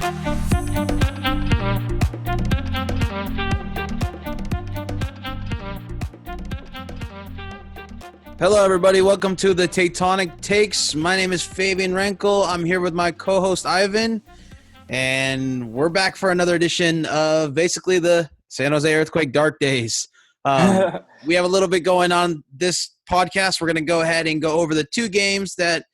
Hello, everybody. Welcome to the Tectonic Takes. My name is Favi and Ivan. I'm here with my co-host Ivan, and we're back for another edition of basically the San Jose Earthquake Dark Days. We have a little bit going on this podcast. We're going to go ahead and go over the two games that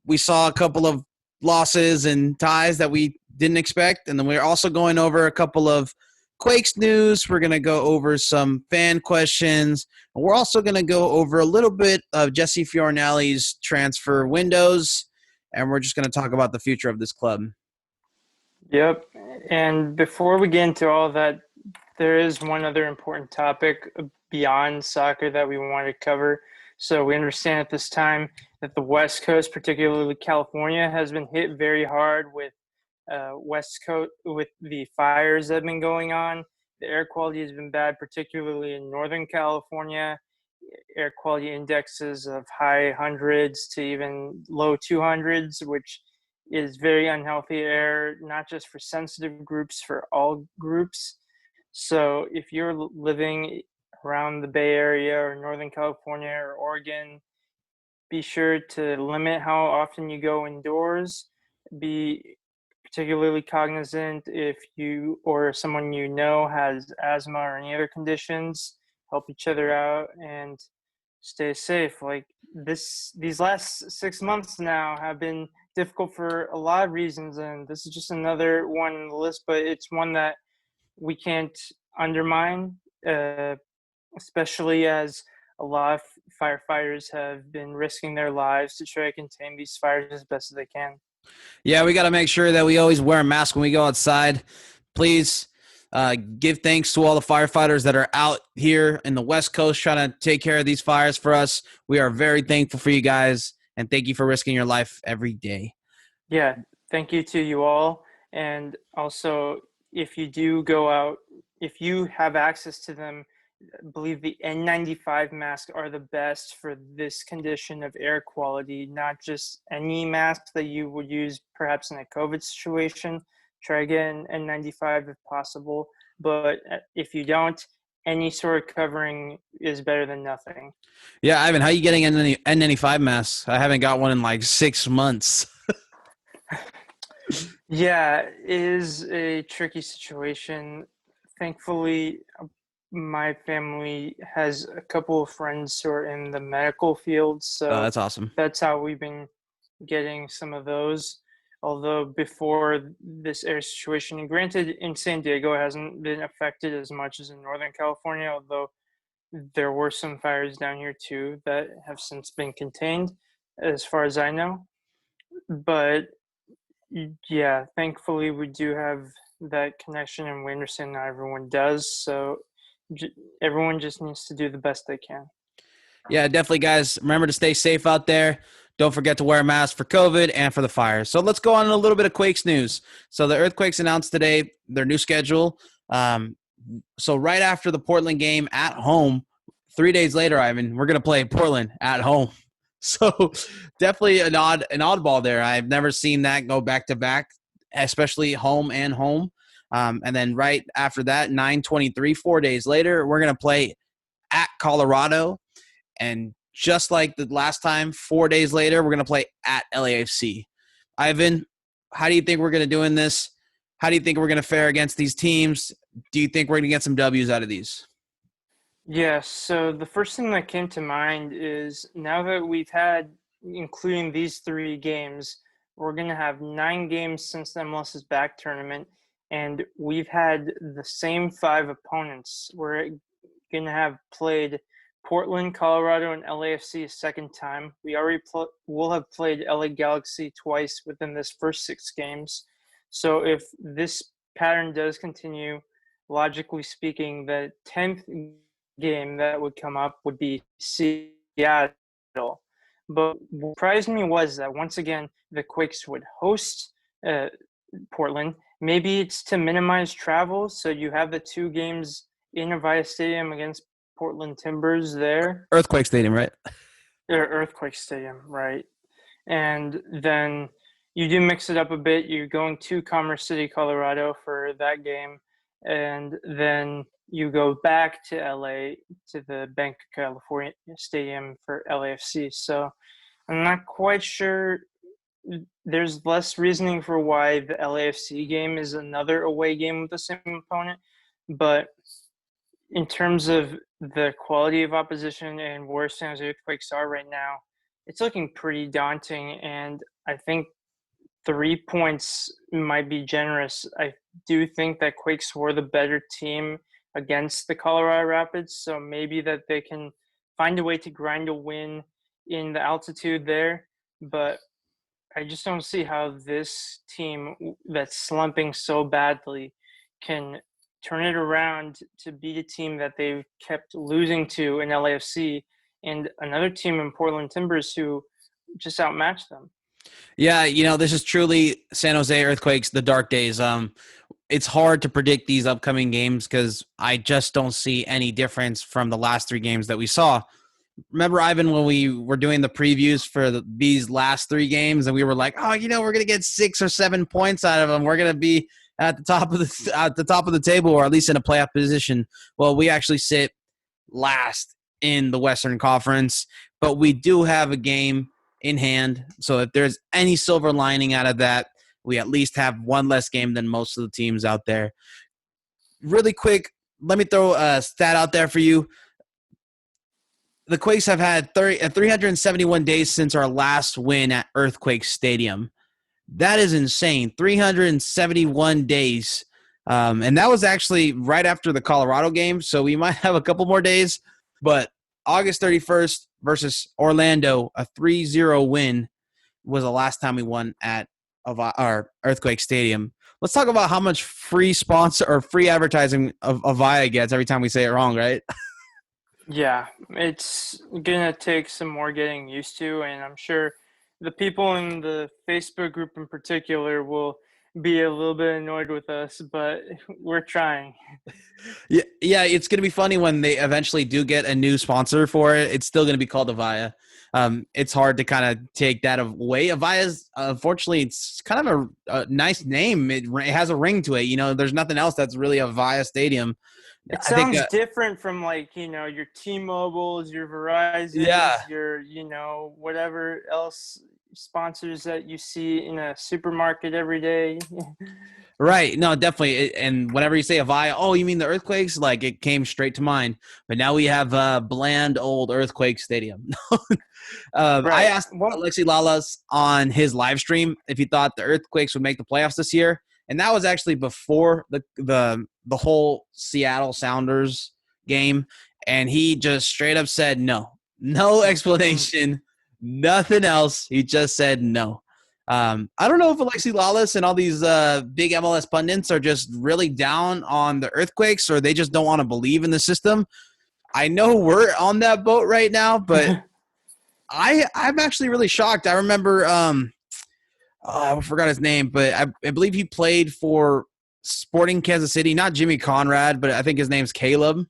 we saw, a couple of losses and ties that we didn't expect, and then we're also going over a couple of Quakes news. We're going to go over some fan questions. And we're also going to go over a little bit of Jesse Fiorinelli's transfer windows, and we're just going to talk about the future of this club. Yep. And before we get into all that, there is one other important topic beyond soccer that we want to cover. So we understand at this time that the West Coast, particularly California, has been hit very hard with West Coast with the fires that have been going on. The air quality has been bad, particularly in Northern California. Air quality indexes of high hundreds to even low 200s, which is very unhealthy air, not just for sensitive groups, for all groups. So if you're living around the Bay Area or Northern California or Oregon, be sure to limit how often you go indoors. Be particularly cognizant if you or someone you know has asthma or any other conditions. Help each other out and stay safe. Like these last 6 months now have been difficult for a lot of reasons, and this is just another one on the list, but it's one that we can't undermine, especially as a lot of firefighters have been risking their lives to try to contain these fires as best as they can. Yeah, we got to make sure that we always wear a mask when we go outside. Please give thanks to all the firefighters that are out here in the West Coast trying to take care of these fires for us. We are very thankful for you guys, and thank you for risking your life every day. Yeah, thank you to you all. And also, if you do go out, if you have access to them, I believe the N95 masks are the best for this condition of air quality, not just any mask that you would use perhaps in a COVID situation. Try again N95 if possible. But if you don't, any sort of covering is better than nothing. Yeah, Ivan, how are you getting N95 masks? I haven't got one in like 6 months. Yeah, it is a tricky situation. Thankfully, my family has a couple of friends who are in the medical field, so that's awesome. That's how we've been getting some of those. Although before this air situation, and granted, in San Diego, it hasn't been affected as much as in Northern California, although there were some fires down here too that have since been contained, as far as I know. But yeah, thankfully we do have that connection, and we understand not everyone does. So everyone just needs to do the best they can. Yeah, definitely, guys. Remember to stay safe out there. Don't forget to wear a mask for COVID and for the fires. So let's go on a little bit of Quakes news. So the Earthquakes announced today their new schedule. So right after the Portland game at home, 3 days later, Ivan, we're going to play Portland at home. So definitely an oddball there. I've never seen that go back to back, especially home and home. And then right after that, 9/23, 4 days later, we're going to play at Colorado. And just like the last time, 4 days later, we're going to play at LAFC. Ivan, how do you think we're going to do in this? How do you think we're going to fare against these teams? Do you think we're going to get some W's out of these? Yes. So the first thing that came to mind is now that we've had, including these 3 games, we're going to have 9 games since the MLS's back tournament, and we've had the same 5 opponents. We're going to have played Portland, Colorado, and LAFC a second time. We already will have played LA Galaxy twice within this first 6 games. So if this pattern does continue, logically speaking, the 10th game that would come up would be Seattle. But what surprised me was that once again, the Quakes would host Portland. Maybe it's to minimize travel, so you have the 2 games in Avaya Stadium against Portland Timbers there. Earthquake Stadium, right? Earthquake Stadium, right. And then you do mix it up a bit. You're going to Commerce City, Colorado for that game, and then you go back to LA to the Bank of California Stadium for LAFC. So I'm not quite sure. There's less reasoning for why the LAFC game is another away game with the same opponent, but in terms of the quality of opposition and where San Jose Earthquakes are right now, it's looking pretty daunting. And I think 3 points might be generous. I do think that Quakes were the better team against the Colorado Rapids, so maybe that they can find a way to grind a win in the altitude there. But I just don't see how this team that's slumping so badly can turn it around to beat a team that they've kept losing to in LAFC and another team in Portland Timbers who just outmatched them. Yeah, this is truly San Jose Earthquakes, the dark days. It's hard to predict these upcoming games because I just don't see any difference from the last 3 games that we saw. Remember, Ivan, when we were doing the previews for these last 3 games, and we were like, "Oh, we're gonna get 6 or 7 points out of them. We're gonna be at the top of the table, or at least in a playoff position." Well, we actually sit last in the Western Conference, but we do have a game in hand. So if there's any silver lining out of that, we at least have one less game than most of the teams out there. Really quick, let me throw a stat out there for you. The Quakes have had 371 days since our last win at Earthquake Stadium. That is insane. 371 days. And that was actually right after the Colorado game, so we might have a couple more days. But August 31st versus Orlando, a 3-0 win was the last time we won at our Earthquake Stadium. Let's talk about how much free sponsor or free advertising Avaya gets every time we say it wrong, right? Yeah, it's gonna take some more getting used to, and I'm sure the people in the Facebook group in particular will be a little bit annoyed with us, but we're trying. Yeah, it's going to be funny when they eventually do get a new sponsor for it. It's still going to be called Avaya. It's hard to kind of take that away. Avaya's, unfortunately, it's kind of a nice name. It has a ring to it. There's nothing else that's really Avaya Stadium. It I think, sounds different from your T-Mobiles, your yeah, Verizons, your whatever else sponsors that you see in a supermarket every day. right. No, definitely. And whenever you say Avaya, oh, you mean the Earthquakes? Like it came straight to mind. But now we have a bland old Earthquake Stadium. I Right. asked Well, Alexi Lalas on his live stream if he thought the Earthquakes would make the playoffs this year, and that was actually before the whole Seattle Sounders game, and he just straight up said no, no explanation, nothing else. He just said no. I don't know if Alexi Lalas and all these big MLS pundits are just really down on the Earthquakes, or they just don't want to believe in the system. I know we're on that boat right now, but I'm actually really shocked. I remember I forgot his name, but I believe he played for Sporting Kansas City, not Jimmy Conrad, but I think his name's Caleb.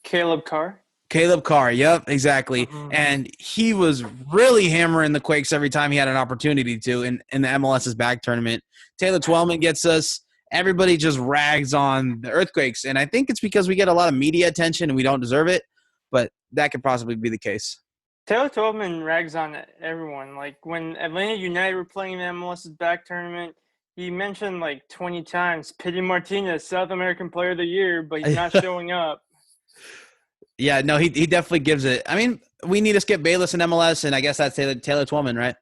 Caleb Carr. Caleb Carr, yep, exactly. Mhm. And he was really hammering the Quakes every time he had an opportunity to in the MLS's back tournament. Taylor Twellman gets us. Everybody just rags on the Earthquakes, and I think it's because we get a lot of media attention and we don't deserve it, but that could possibly be the case. Taylor Twelman rags on everyone. Like when Atlanta United were playing in the MLS's back tournament, he mentioned like 20 times Pity Martinez, South American Player of the Year, but he's not showing up. Yeah, no, he definitely gives it. I mean, we need to skip Bayless in MLS, and I guess that's Taylor Twellman, right?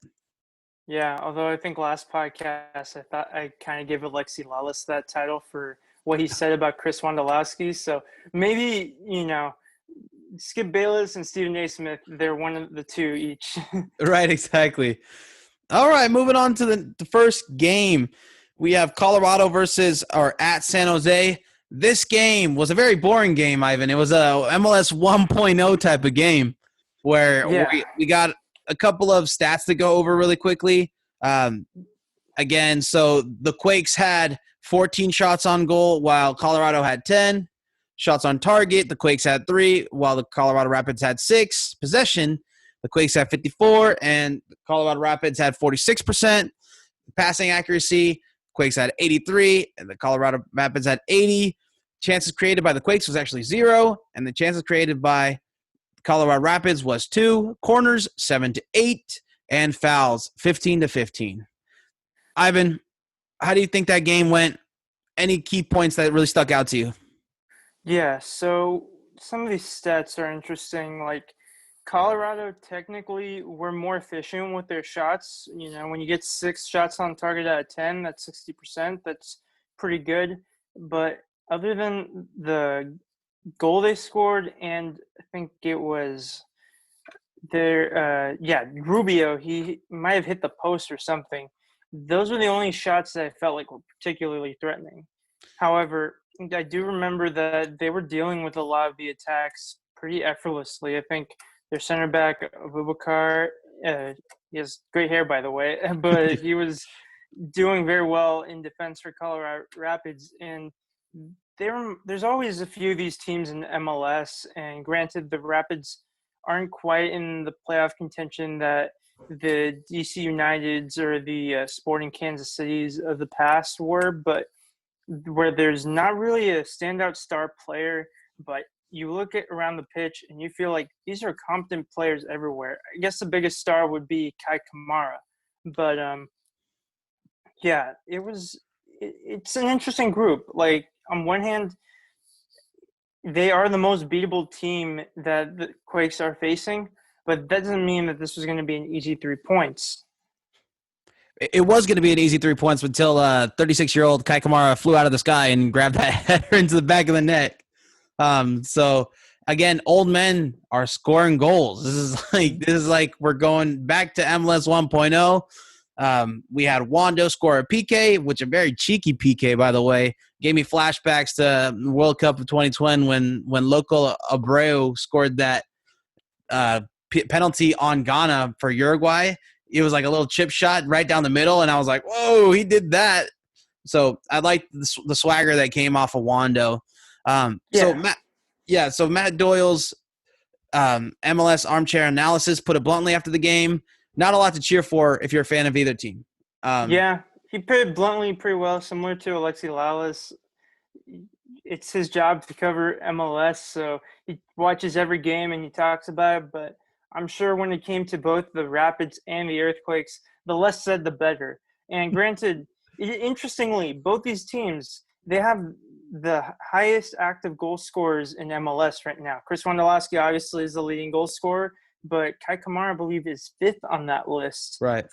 Yeah, although I think last podcast I thought I kind of gave Alexi Lalas that title for what he said about Chris Wondolowski. So maybe, Skip Bayless and Stephen A. Smith, they're one of the two each. Right, exactly. All right, moving on to the first game. We have Colorado versus or at San Jose. This game was a very boring game, Ivan. It was a MLS 1.0 type of game where Yeah. we got a couple of stats to go over really quickly. Again, so the Quakes had 14 shots on goal while Colorado had 10. Shots on target, the Quakes had 3 while the Colorado Rapids had 6. Possession, the Quakes had 54 and the Colorado Rapids had 46%. passing accuracy, Quakes had 83, and the Colorado Rapids had 80. Chances created by the Quakes was actually 0, and the chances created by Colorado Rapids was 2. Corners 7-8, and fouls 15-15. Ivan, how do you think that game went? Any key points that really stuck out to you? Yeah, so some of these stats are interesting. Like Colorado technically were more efficient with their shots. You know, when you get 6 shots on target out of 10, that's 60%. That's pretty good. But other than the goal they scored, and I think it was Rubio, he might have hit the post or something. Those were the only shots that I felt like were particularly threatening. However, I do remember that they were dealing with a lot of the attacks pretty effortlessly. I think their center back, Abubakar, he has great hair, by the way, but he was doing very well in defense for Colorado Rapids. And there's always a few of these teams in MLS, and granted, the Rapids aren't quite in the playoff contention that the DC Uniteds or the Sporting Kansas Cities of the past were, but where there's not really a standout star player, but you look at around the pitch and you feel like these are competent players everywhere. I guess the biggest star would be Kai Kamara, but yeah, it's an interesting group. Like on one hand, they are the most beatable team that the Quakes are facing, but that doesn't mean that this was going to be an easy 3 points. It was going to be an easy 3 points until 36-year-old Kai Kamara flew out of the sky and grabbed that header into the back of the net. So again, old men are scoring goals. This is like we're going back to MLS 1.0. We had Wando score a PK, which a very cheeky PK, by the way. Gave me flashbacks to World Cup of 2020 when Loco Abreu scored that penalty on Ghana for Uruguay. It was like a little chip shot right down the middle, and I was like, whoa, he did that. So I like the swagger that came off of Wando. So Matt Doyle's MLS armchair analysis put it bluntly after the game. Not a lot to cheer for if you're a fan of either team. Yeah, he put it bluntly pretty well, similar to Alexi Lalas. It's his job to cover MLS, so he watches every game and he talks about it. But I'm sure when it came to both the Rapids and the Earthquakes, the less said, the better. And granted, interestingly, both these teams, they have the highest active goal scorers in MLS right now. Chris Wondolowski obviously is the leading goal scorer, but Kai Kamara, I believe, is 5th on that list. Right.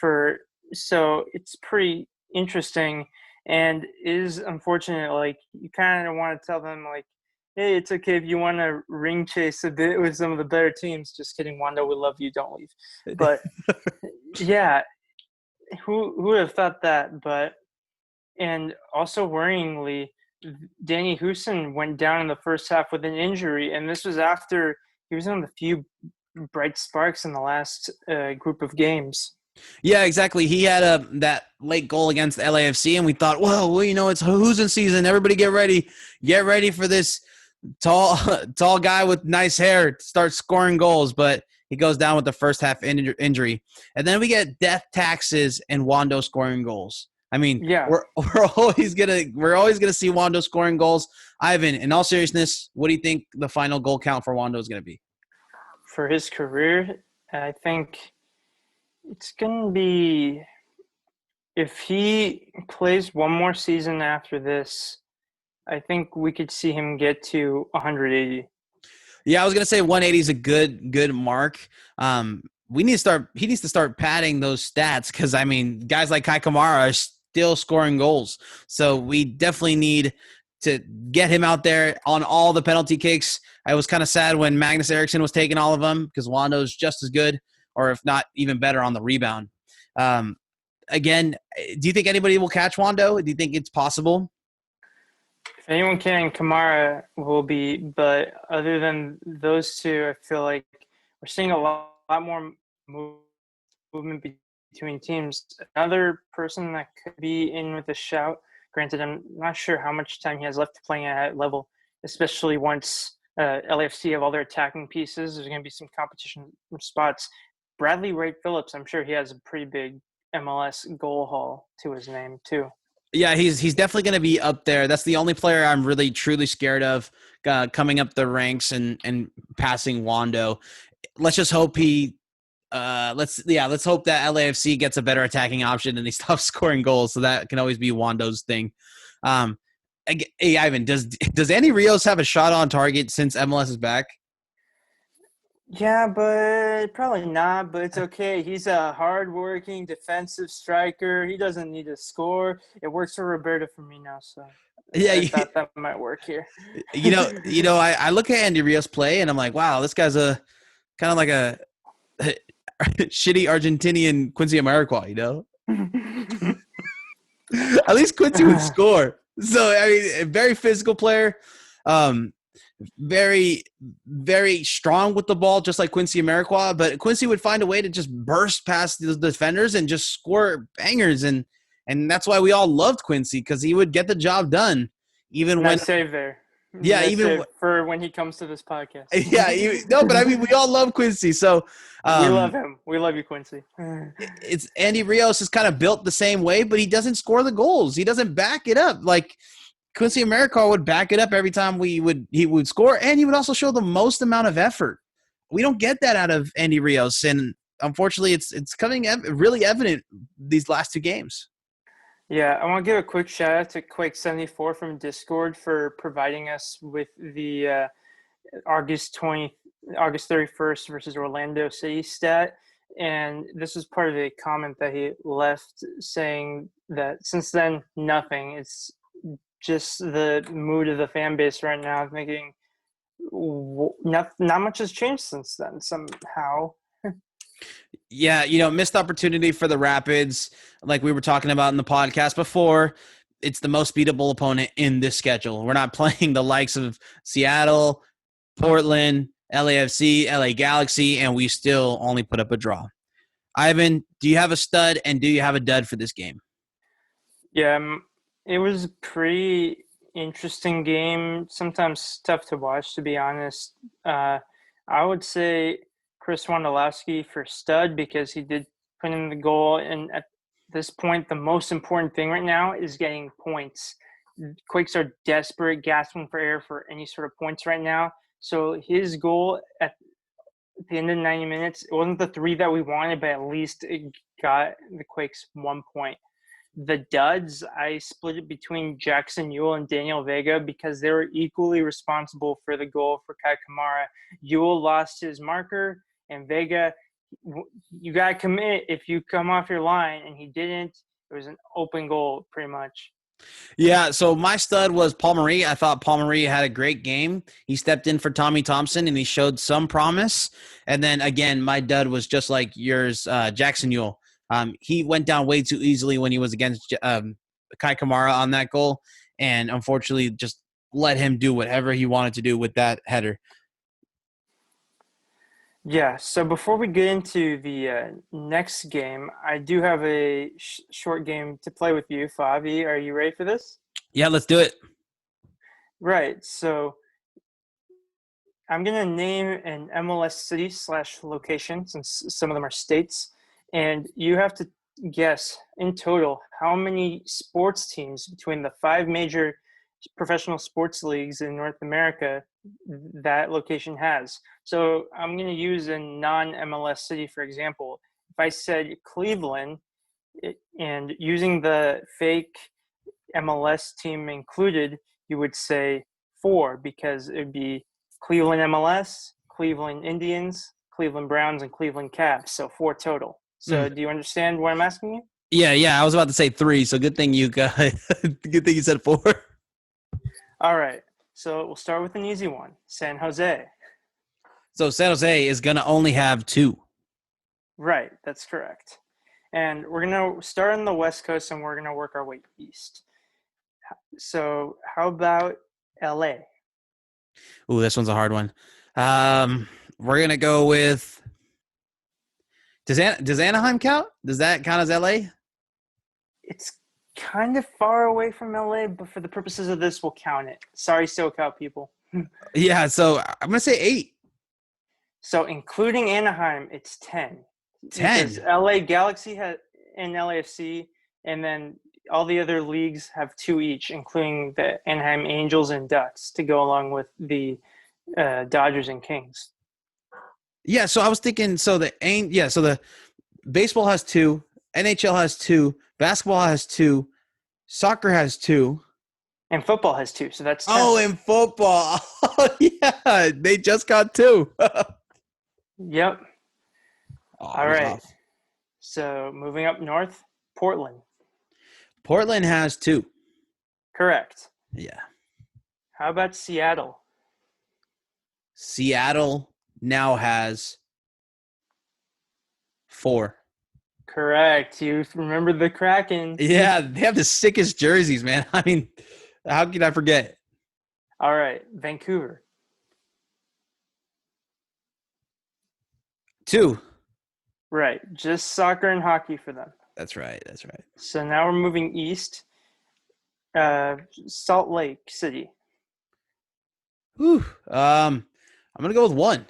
So it's pretty interesting, and is unfortunate. Like, you kind of want to tell them, like, hey, it's okay if you want to ring chase a bit with some of the better teams. Just kidding, Wando, we love you. Don't leave. But yeah, who would have thought that? But and also worryingly, Danny Houston went down in the first half with an injury, and this was after he was on the few bright sparks in the last group of games. Yeah, exactly. He had that late goal against the LAFC, and we thought, well, it's Houston season. Everybody get ready for this tall guy with nice hair to start scoring goals. But he goes down with the first half injury, and then we get death taxes and Wando scoring goals. I mean, yeah, we're always gonna see Wando scoring goals. Ivan, in all seriousness, what do you think the final goal count for Wando is gonna be for his career? I think it's going to be, if he plays one more season after this, I think we could see him get to 180. Yeah, I was gonna say 180 is a good mark. He needs to start padding those stats because I mean, guys like Kai Kamara are still scoring goals. So we definitely need to get him out there on all the penalty kicks. I was kind of sad when Magnus Eriksson was taking all of them because Wando's just as good, or if not even better on the rebound. Again, do you think anybody will catch Wando? Do you think it's possible? If anyone can, Kamara will be. But other than those two, I feel like we're seeing a lot more movement between teams. Another person that could be in with a shout, granted, I'm not sure how much time he has left playing at that level, especially once LAFC have all their attacking pieces. There's going to be some competition spots. Bradley Wright Phillips, I'm sure he has a pretty big MLS goal haul to his name too. Yeah, he's definitely going to be up there. That's the only player I'm really truly scared of coming up the ranks and passing Wando. Let's just hope he let's hope that LAFC gets a better attacking option and he stops scoring goals. So that can always be Wando's thing. Hey Ivan, does Andy Rios have a shot on target since MLS is back? Yeah, but probably not. But it's okay. He's a hardworking defensive striker. He doesn't need to score. It works for Roberto Firmino, so Yeah, I thought that might work here. I look at Andy Rios play and I'm like, wow, this guy's a kind of like a shitty Argentinian Quincy Amarikwa, At least Quincy would score. So I mean, a very physical player, very, very strong with the ball, just like Quincy Amarikwa. But Quincy would find a way to just burst past the defenders and just score bangers, and that's why we all loved Quincy, because he would get the job done, even nice when save there. yeah, nice even save for when he comes to this podcast. no, but I mean, we all love Quincy, so we love him. We love you, Quincy. It's Andy Rios is kind of built the same way, but he doesn't score the goals. He doesn't back it up like Quincy Amarikwa would back it up every time he would score, and he would also show the most amount of effort. We don't get that out of Andy Rios, and unfortunately, it's coming really evident these last two games. Yeah, I want to give a quick shout out to Quake74 from Discord for providing us with the August 31st versus Orlando City stat. And this was part of a comment that he left saying that since then, nothing. It's just the mood of the fan base right now, thinking not much has changed since then somehow. Yeah, missed opportunity for the Rapids, like we were talking about in the podcast before. It's the most beatable opponent in this schedule. We're not playing the likes of Seattle, Portland, LAFC, LA Galaxy, and we still only put up a draw. Ivan, do you have a stud and do you have a dud for this game? Yeah, it was a pretty interesting game. Sometimes tough to watch, to be honest. I would say Chris Wondolowski for stud because he did put in the goal. And at this point, the most important thing right now is getting points. Quakes are desperate, gasping for air for any sort of points right now. So his goal at the end of 90 minutes, it wasn't the 3 that we wanted, but at least it got the Quakes 1 point. The duds, I split it between Jackson Ewell and Daniel Vega because they were equally responsible for the goal for Kai Kamara. Ewell lost his marker, and Vega, you got to commit if you come off your line, and he didn't. It was an open goal pretty much. Yeah, so my stud was Paul Marie. I thought Paul Marie had a great game. He stepped in for Tommy Thompson, and he showed some promise. And then, again, my dud was just like yours, Jackson Ewell. He went down way too easily when he was against Kai Kamara on that goal, and unfortunately just let him do whatever he wanted to do with that header. Yeah, so before we get into the next game, I do have a short game to play with you, Favi. Are you ready for this? Yeah, let's do it. Right, so I'm going to name an MLS city / location, since some of them are states, and you have to guess in total how many sports teams between the 5 major professional sports leagues in North America that location has. So I'm going to use a non-MLS city, for example. If I said Cleveland, and using the fake MLS team included, you would say 4 because it would be Cleveland MLS, Cleveland Indians, Cleveland Browns, and Cleveland Cavs. So 4 total. So do you understand what I'm asking you? Yeah. I was about to say 3, so good thing you got good thing you said 4. All right. So we'll start with an easy one. San Jose. So San Jose is going to only have 2. Right. That's correct. And we're going to start on the West Coast and we're going to work our way east. So how about LA? Ooh, this one's a hard one. We're going to go with Does Anaheim count? Does that count as LA? It's kind of far away from LA, but for the purposes of this, we'll count it. Sorry, SoCal people. Yeah, so I'm going to say 8. So including Anaheim, it's 10. 10? Because LA Galaxy in LAFC, and then all the other leagues have 2 each, including the Anaheim Angels and Ducks to go along with the Dodgers and Kings. Yeah, so I was thinking. So the baseball has 2, NHL has 2, basketball has 2, soccer has 2. And football has 2, so that's 10. Oh, and football. Oh, yeah, they just got 2. Yep. I All was right. off. So moving up north, Portland. Portland has 2. Correct. Yeah. How about Seattle? Seattle now has 4. Correct. You remember the Kraken. Yeah, they have the sickest jerseys, man. I mean, how can I forget? All right. Vancouver. 2. Right. Just soccer and hockey for them. That's right. That's right. So now we're moving east. Salt Lake City. Whew. I'm gonna go with 1.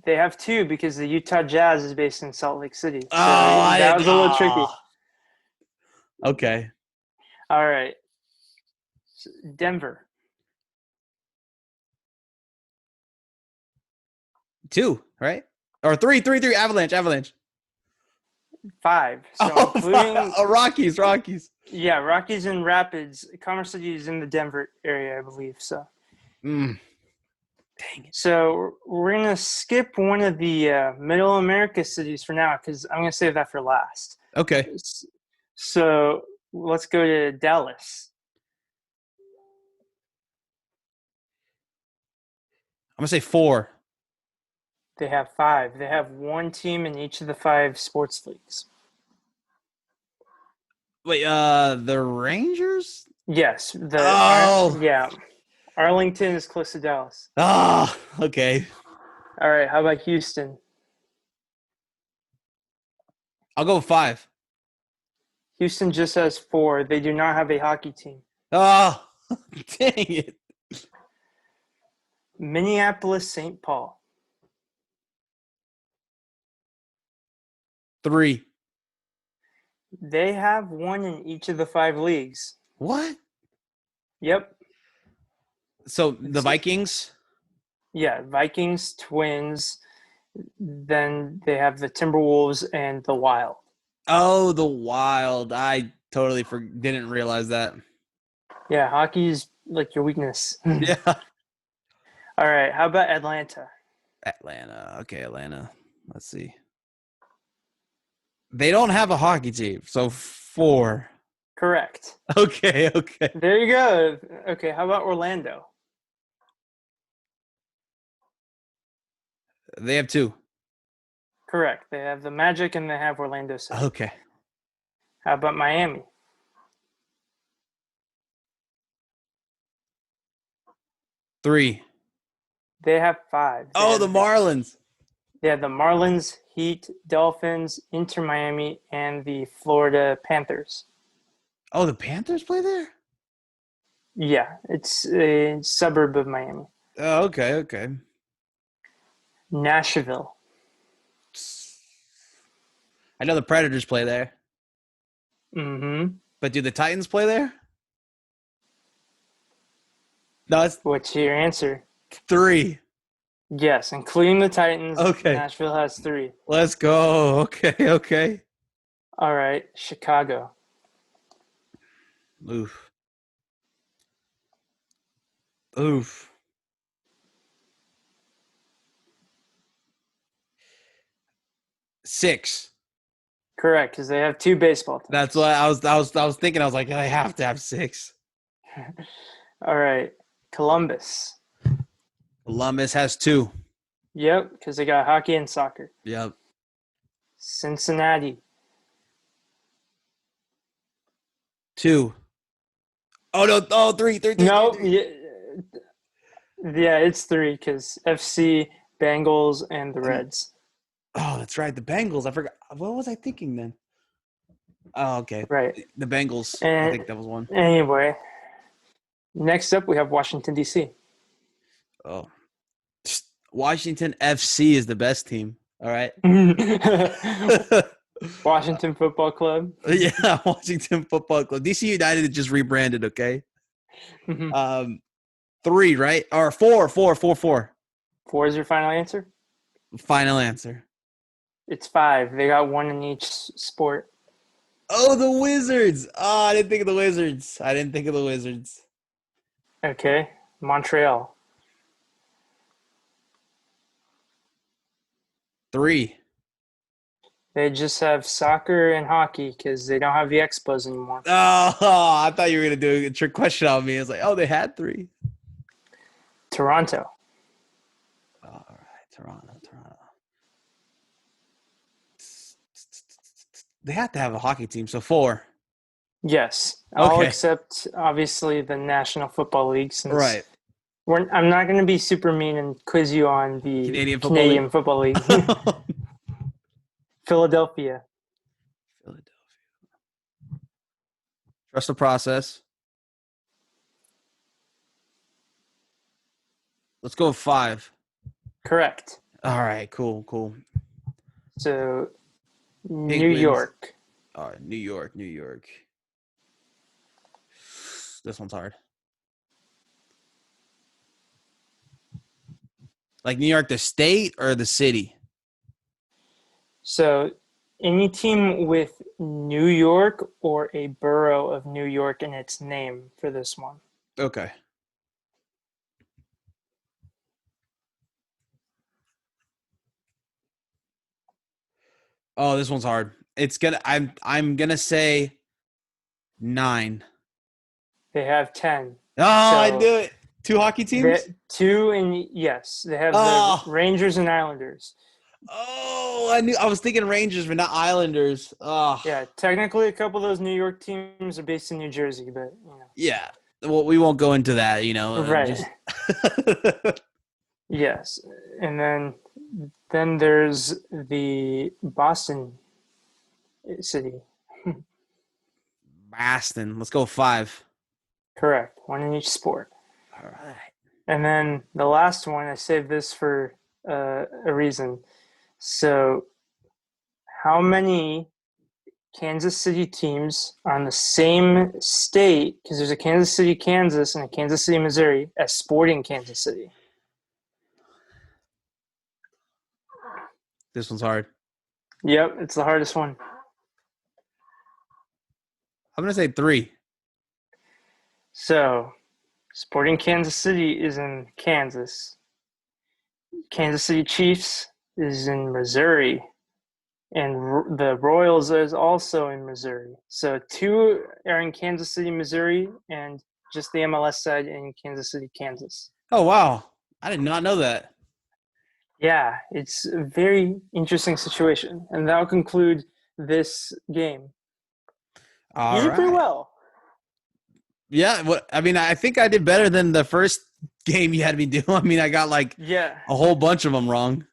They have 2 because the Utah Jazz is based in Salt Lake City. So Oh, that was a little tricky. Okay. All right. Denver. 2, right? Or 3. Avalanche. 5. So including Rockies. yeah, Rockies and Rapids. Commerce City is in the Denver area, I believe. So Dang it. So we're gonna skip one of the Middle America cities for now because I'm gonna save that for last. Okay. So let's go to Dallas. I'm gonna say 4. They have 5. They have 1 team in each of the 5 sports leagues. Wait, the Rangers? Yes. Oh. Arlington is close to Dallas. Ah, okay. All right. How about Houston? I'll go with 5. Houston just has 4. They do not have a hockey team. Oh, dang it. Minneapolis, St. Paul. 3. They have 1 in each of the 5 leagues. What? Yep. So the Vikings? Yeah, Vikings, Twins. Then they have the Timberwolves and the Wild. Oh, the Wild. I totally didn't realize that. Yeah, hockey's like your weakness. Yeah. All right, how about Atlanta? Atlanta. Okay, Atlanta. Let's see. They don't have a hockey team, so 4. Correct. Okay. There you go. Okay, how about Orlando? They have 2. Correct. They have the Magic and they have Orlando City. Okay. How about Miami? 3. They have 5. Oh, the Marlins. They have the Marlins, Heat, Dolphins, Inter Miami, and the Florida Panthers. Oh, the Panthers play there? Yeah, it's a suburb of Miami. Oh, okay. Nashville. I know the Predators play there. Mm-hmm. But do the Titans play there? No, it's What's your answer? 3. Yes, including the Titans. Okay. Nashville has 3. Let's go. Okay. All right, Chicago. Oof. 6. Correct, because they have 2 baseball teams. That's what I was thinking. I was like, I have to have 6. All right, Columbus. Columbus has 2. Yep, because they got hockey and soccer. Yep. Cincinnati. 2. Oh no! Oh, 3. No, Three. yeah, it's 3 because FC, Bengals, and the Reds. Oh, that's right. The Bengals. I forgot. What was I thinking then? Oh, okay. Right. The Bengals. And I think that was 1. Anyway, next up we have Washington, D.C. Oh. Washington FC is the best team. All right. Washington Football Club. Yeah, Washington Football Club. DC United just rebranded. Okay. Mhm. Um, three, right? Or four, four, four, four. Four is your final answer? Final answer. It's five. They got one in each sport. Oh, the Wizards. Oh, I didn't think of the Wizards. I didn't think of the Wizards. Okay. Montreal. Three. They just have soccer and hockey because they don't have the Expos anymore. Oh, I thought you were gonna do a trick question on me. It's like, oh, they had three. Toronto. All right, Toronto. They have to have a hockey team, so four. Yes. All Okay, except, obviously, the National Football League since right. I'm not going to be super mean and quiz you on the Canadian Football League. Canadian Football League. Philadelphia. Philadelphia. Trust the process. Let's go with five. Correct. All right, cool. So, New Penguins. York. All right, New York. This one's hard. Like New York, the state or the city? So, any team with New York or a borough of New York in its name for this one. Okay. Oh, this one's hard. I'm gonna say nine. They have 10. Oh, I So, knew it. Two hockey teams? two and yes, they have the Oh, Rangers and Islanders. I was thinking Rangers, but not Islanders. Oh, Yeah, technically a couple of those New York teams are based in New Jersey, but yeah. Well, we won't go into that, right. just Yes. And then there's the Boston city. Boston. Let's go five. Correct. One in each sport. All right. And then the last one, I saved this for a reason. So, how many Kansas City teams are in the same state? Because there's a Kansas City, Kansas, and a Kansas City, Missouri, as Sporting Kansas City. This one's hard. Yep, it's the hardest one. I'm gonna say three. So, Sporting Kansas City is in Kansas. Kansas City Chiefs is in Missouri. And the Royals is also in Missouri. So two are in Kansas City, Missouri, and just the MLS side in Kansas City, Kansas. Oh wow. I did not know that. Yeah, it's a very interesting situation. And that'll conclude this game. You All did pretty right. well. Yeah, I think I did better than the first game you had me do. I mean, I got like Yeah. a whole bunch of them wrong.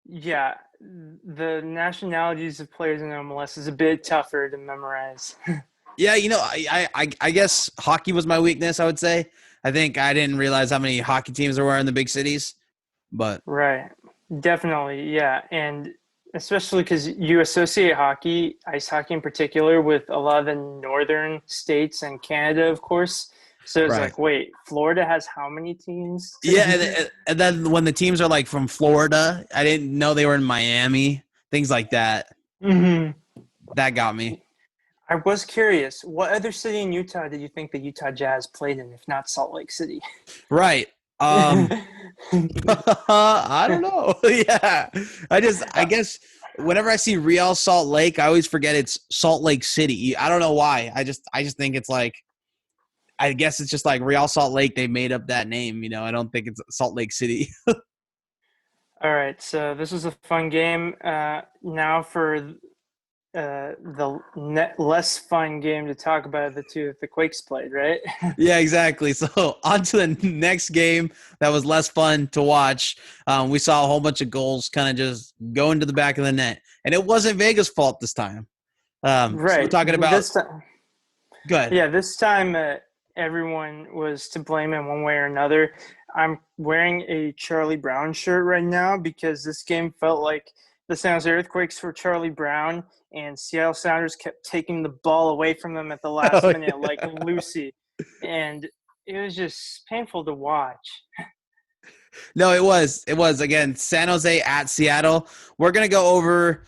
Yeah. The nationalities of players in MLS is a bit tougher to memorize. Yeah, I guess hockey was my weakness, I would say. I think I didn't realize how many hockey teams there were in the big cities. But Right. Definitely. Yeah. And especially because you associate hockey, ice hockey in particular, with a lot of the northern states and Canada, of course. So it's right. like, wait, Florida has how many teams? Yeah, and then when the teams are like from Florida, I didn't know they were in Miami, things like that. Hmm. That got me. I was curious, what other city in Utah did you think the Utah Jazz played in, if not Salt Lake City? Right. I don't know. Yeah. I guess whenever I see Real Salt Lake, I always forget it's Salt Lake City. I don't know why. I just think it's like I guess it's just like Real Salt Lake. They made up that name. I don't think it's Salt Lake City. All right, so this was a fun game. Now for the less fun game to talk about the two that the Quakes played, right? Yeah, exactly. So on to the next game that was less fun to watch. We saw a whole bunch of goals kind of just go into the back of the net, and it wasn't Vegas' fault this time. So we're Right. talking about. This time, Good. yeah, this time everyone was to blame in one way or another. I'm wearing a Charlie Brown shirt right now because this game felt like the San Jose Earthquakes for Charlie Brown and Seattle Sounders kept taking the ball away from them at the last Oh, minute, like Lucy, and it was just painful to watch. no, it was. It was again San Jose at Seattle. We're gonna go over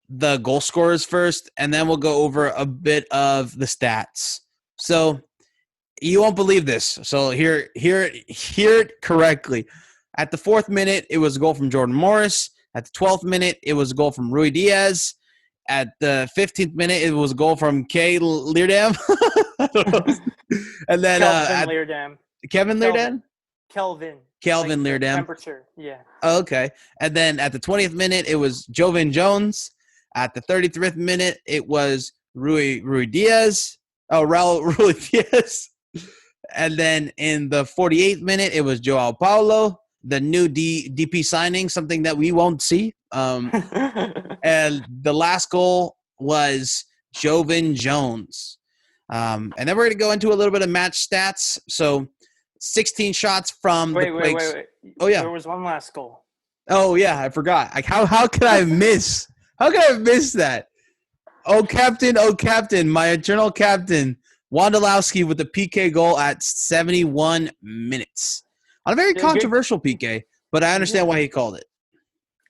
the goal scorers first, and then we'll go over a bit of the stats. So you won't believe this. So hear it correctly. At the 4th minute, it was a goal from Jordan Morris. At the 12th minute, it was a goal from Rui Diaz. At the 15th minute, it was a goal from Kay Leardam. And then Kelvin at Leardam. Kevin Kelvin. Leardam? Kelvin. Kelvin Like the Leardam. temperature. Yeah. Oh, okay. And then at the 20th minute, it was Jovan Jones. At the 33rd minute, it was Rui Diaz. Oh, Raul Rui Diaz. And then in the 48th minute, it was Joao Paulo, the new DP signing, something that we won't see. And the last goal was Jovan Jones. And then we're going to go into a little bit of match stats. So 16 shots from the Quakes. Wait. Oh, yeah. There was one last goal. Oh, yeah, I forgot. Like, how could I miss? How could I miss that? Oh, captain, my eternal captain, Wondolowski with the PK goal at 71 minutes. On a very Yeah, controversial PK, but I understand why he called it.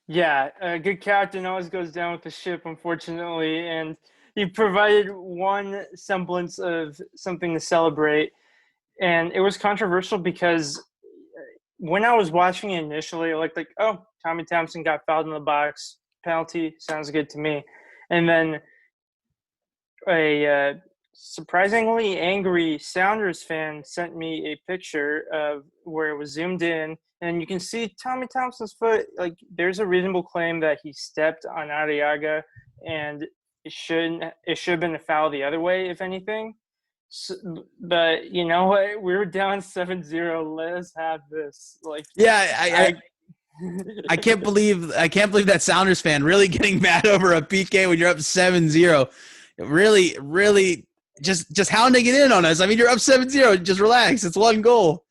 Yeah, a good captain always goes down with the ship, unfortunately, and he provided one semblance of something to celebrate. And it was controversial because when I was watching it initially, I looked like, oh, Tommy Thompson got fouled in the box. Penalty, sounds good to me. And then a surprisingly angry Sounders fan sent me a picture of where it was zoomed in, and you can see Tommy Thompson's foot. Like, there's a reasonable claim that he stepped on Arriaga, and it should have been a foul the other way, if anything. So, but you know what? We were down 7-0. Let's have this. Like, Yeah, I can't believe that Sounders fan really getting mad over a PK when you're up 7-0. Really just hounding it in on us. I mean, you're up 7-0. Just relax. It's one goal.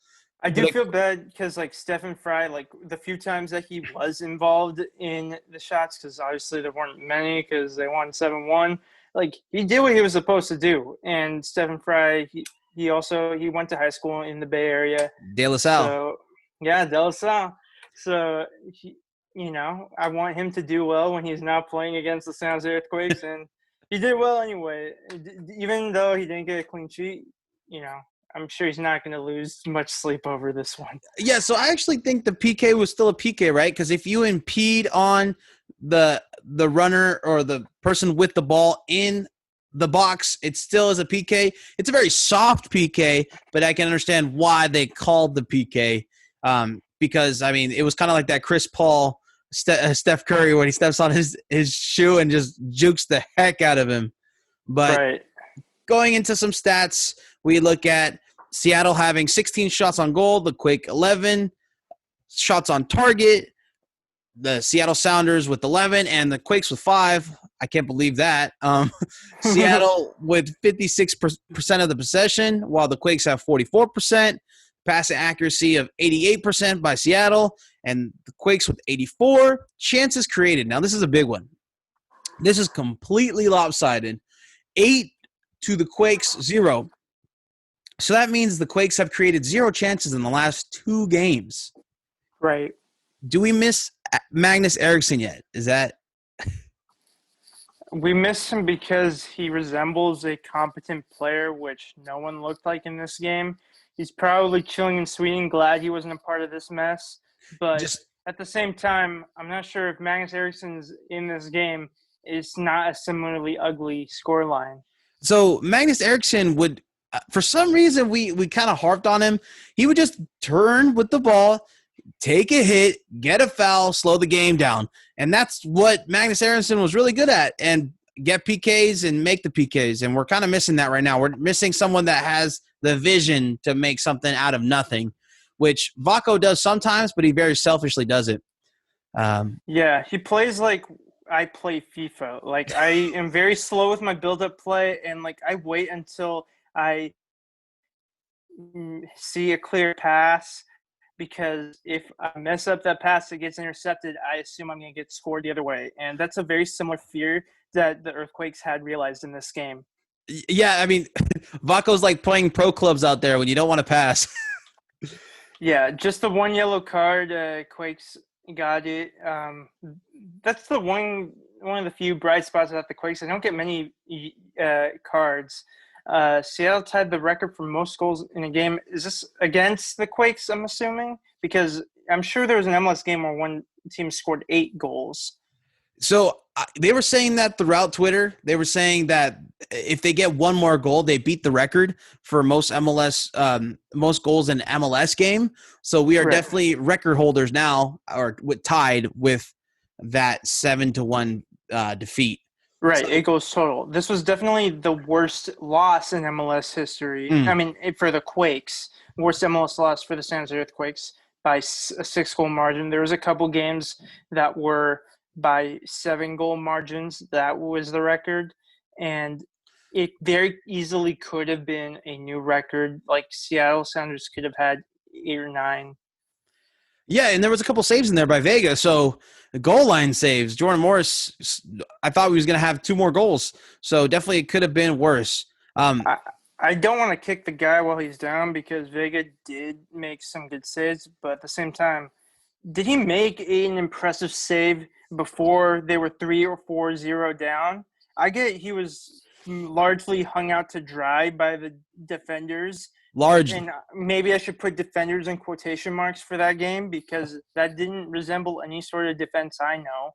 I do feel bad because, like, Stephen Fry, like, the few times that he was involved in the shots, because obviously there weren't many because they won 7-1, like, he did what he was supposed to do. And Stephen Fry, he went to high school in the Bay Area. De La Salle. So, yeah, De La Salle. So, I want him to do well when he's not playing against the San Jose Earthquakes, and he did well anyway. Even though he didn't get a clean sheet, I'm sure he's not going to lose much sleep over this one. Yeah, so I actually think the PK was still a PK, right? Because if you impede on the runner or the person with the ball in the box, it still is a PK. It's a very soft PK, but I can understand why they called the PK. Because, I mean, it was kind of like that Chris Paul, Steph Curry when he steps on his shoe and just jukes the heck out of him. But right. Going into some stats, we look at Seattle having 16 shots on goal, the Quake 11 shots on target, the Seattle Sounders with 11, and the Quakes with 5. I can't believe that. Seattle with 56% of the possession, while the Quakes have 44%. Passing accuracy of 88% by Seattle, and the Quakes with 84. Chances created. Now, this is a big one. This is completely lopsided. 8 to the Quakes, 0. So that means the Quakes have created 0 chances in the last 2 games. Right. Do we miss Magnus Eriksson yet? Is that... We miss him because he resembles a competent player, which no one looked like in this game. He's probably chilling in Sweden, glad he wasn't a part of this mess. But at the same time, I'm not sure if Magnus Eriksson's in this game. It's not a similarly ugly scoreline. So Magnus Eriksson would, for some reason, we kind of harped on him. He would just turn with the ball, take a hit, get a foul, slow the game down. And that's what Magnus Eriksson was really good at, and get PKs and make the PKs. And we're kind of missing that right now. We're missing someone that has the vision to make something out of nothing, which Vako does sometimes, but he very selfishly does it. Yeah, he plays like I play FIFA. Like, I am very slow with my build-up play, and, like, I wait until I see a clear pass, because if I mess up that pass that gets intercepted, I assume I'm going to get scored the other way. And that's a very similar fear that the Earthquakes had realized in this game. Yeah, I mean, Vaco's like playing pro clubs out there when you don't want to pass. Yeah, just the one yellow card. Quakes got it. That's the one of the few bright spots about the Quakes. They don't get many cards. Seattle tied the record for most goals in a game. Is this against the Quakes? I'm assuming, because I'm sure there was an MLS game where one team scored 8 goals. So they were saying that throughout Twitter. They were saying that if they get one more goal, they beat the record for most most goals in MLS game. So we are Right. definitely record holders now, or tied with that 7-1 defeat. Right, So, 8 goals total. This was definitely the worst loss in MLS history. I mean, for the Quakes, worst MLS loss for the San Jose Earthquakes by a 6-goal margin. There was a couple games that were by 7-goal margins. That was the record, and it very easily could have been a new record. Like Seattle Sounders could have had 8 or 9. yeah, and there was a couple saves in there by Vega. So the goal line saves. Jordan Morris, I thought he was going to have 2 more goals. So definitely it could have been worse. I don't want to kick the guy while he's down because Vega did make some good saves, but at the same time, did he make an impressive save before they were 3 or 4-0 down? I get he was largely hung out to dry by the defenders, Large. and maybe I should put defenders in quotation marks for that game because that didn't resemble any sort of defense I know.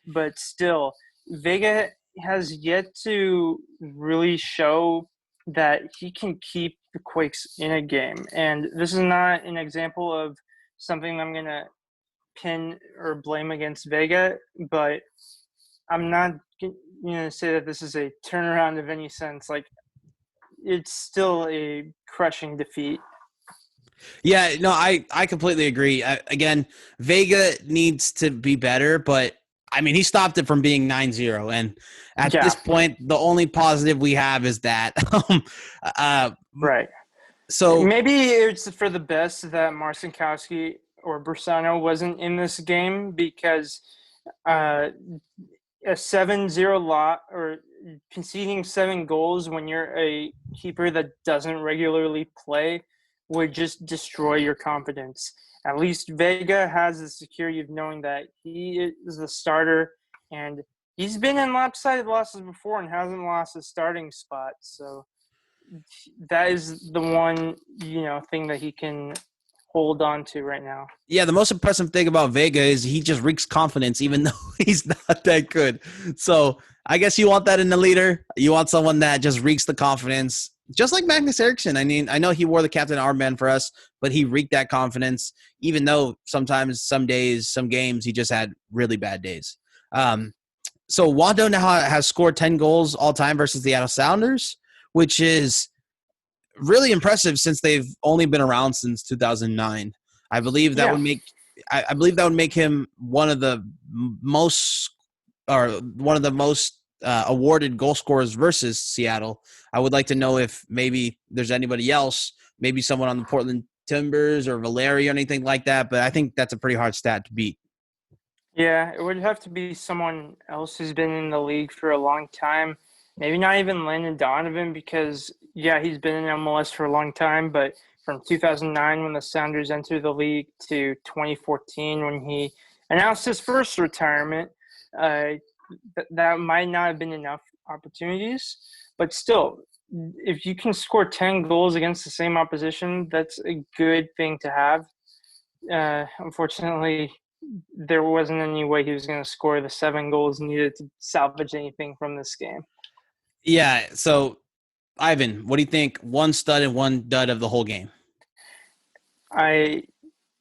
But still, Vega has yet to really show that he can keep the Quakes in a game. And this is not an example of something I'm going to pin or blame against Vega, but I'm not going to say that this is a turnaround of any sense. Like, it's still a crushing defeat. Yeah, no, I completely agree. Again, Vega needs to be better, but I mean, he stopped it from being 9-0. And at Yeah, this point, the only positive we have is that. uh, right. so, Maybe it's for the best that Marcinkowski or Bersano wasn't in this game because a 7-0 lot or conceding 7 goals when you're a keeper that doesn't regularly play would just destroy your confidence. At least Vega has the security of knowing that he is the starter, and he's been in lopsided losses before and hasn't lost his starting spot. So that is the one thing that he can hold on to right now. yeah, the most impressive thing about Vega is he just reeks confidence, even though he's not that good. So I guess you want that in the leader. You want someone that just reeks the confidence, just like Magnus Eriksson. I mean, I know he wore the captain armband for us, but he reeked that confidence, even though sometimes, some days, some games, he just had really bad days. So Wando now has scored 10 goals all time versus the Seattle Sounders, which is really impressive since they've only been around since 2009. I believe that Yeah. would make I believe that would make him one of the most awarded goal scorers versus Seattle. I would like to know if maybe there's anybody else, maybe someone on the Portland Timbers or Valeri or anything like that, but I think that's a pretty hard stat to beat. Yeah, it would have to be someone else who's been in the league for a long time. Maybe not even Landon Donovan because, yeah, he's been in MLS for a long time, but from 2009 when the Sounders entered the league to 2014 when he announced his first retirement, that might not have been enough opportunities. But still, if you can score 10 goals against the same opposition, that's a good thing to have. Unfortunately, there wasn't any way he was going to score the 7 goals needed to salvage anything from this game. Yeah, so Ivan, what do you think? One stud and one dud of the whole game. I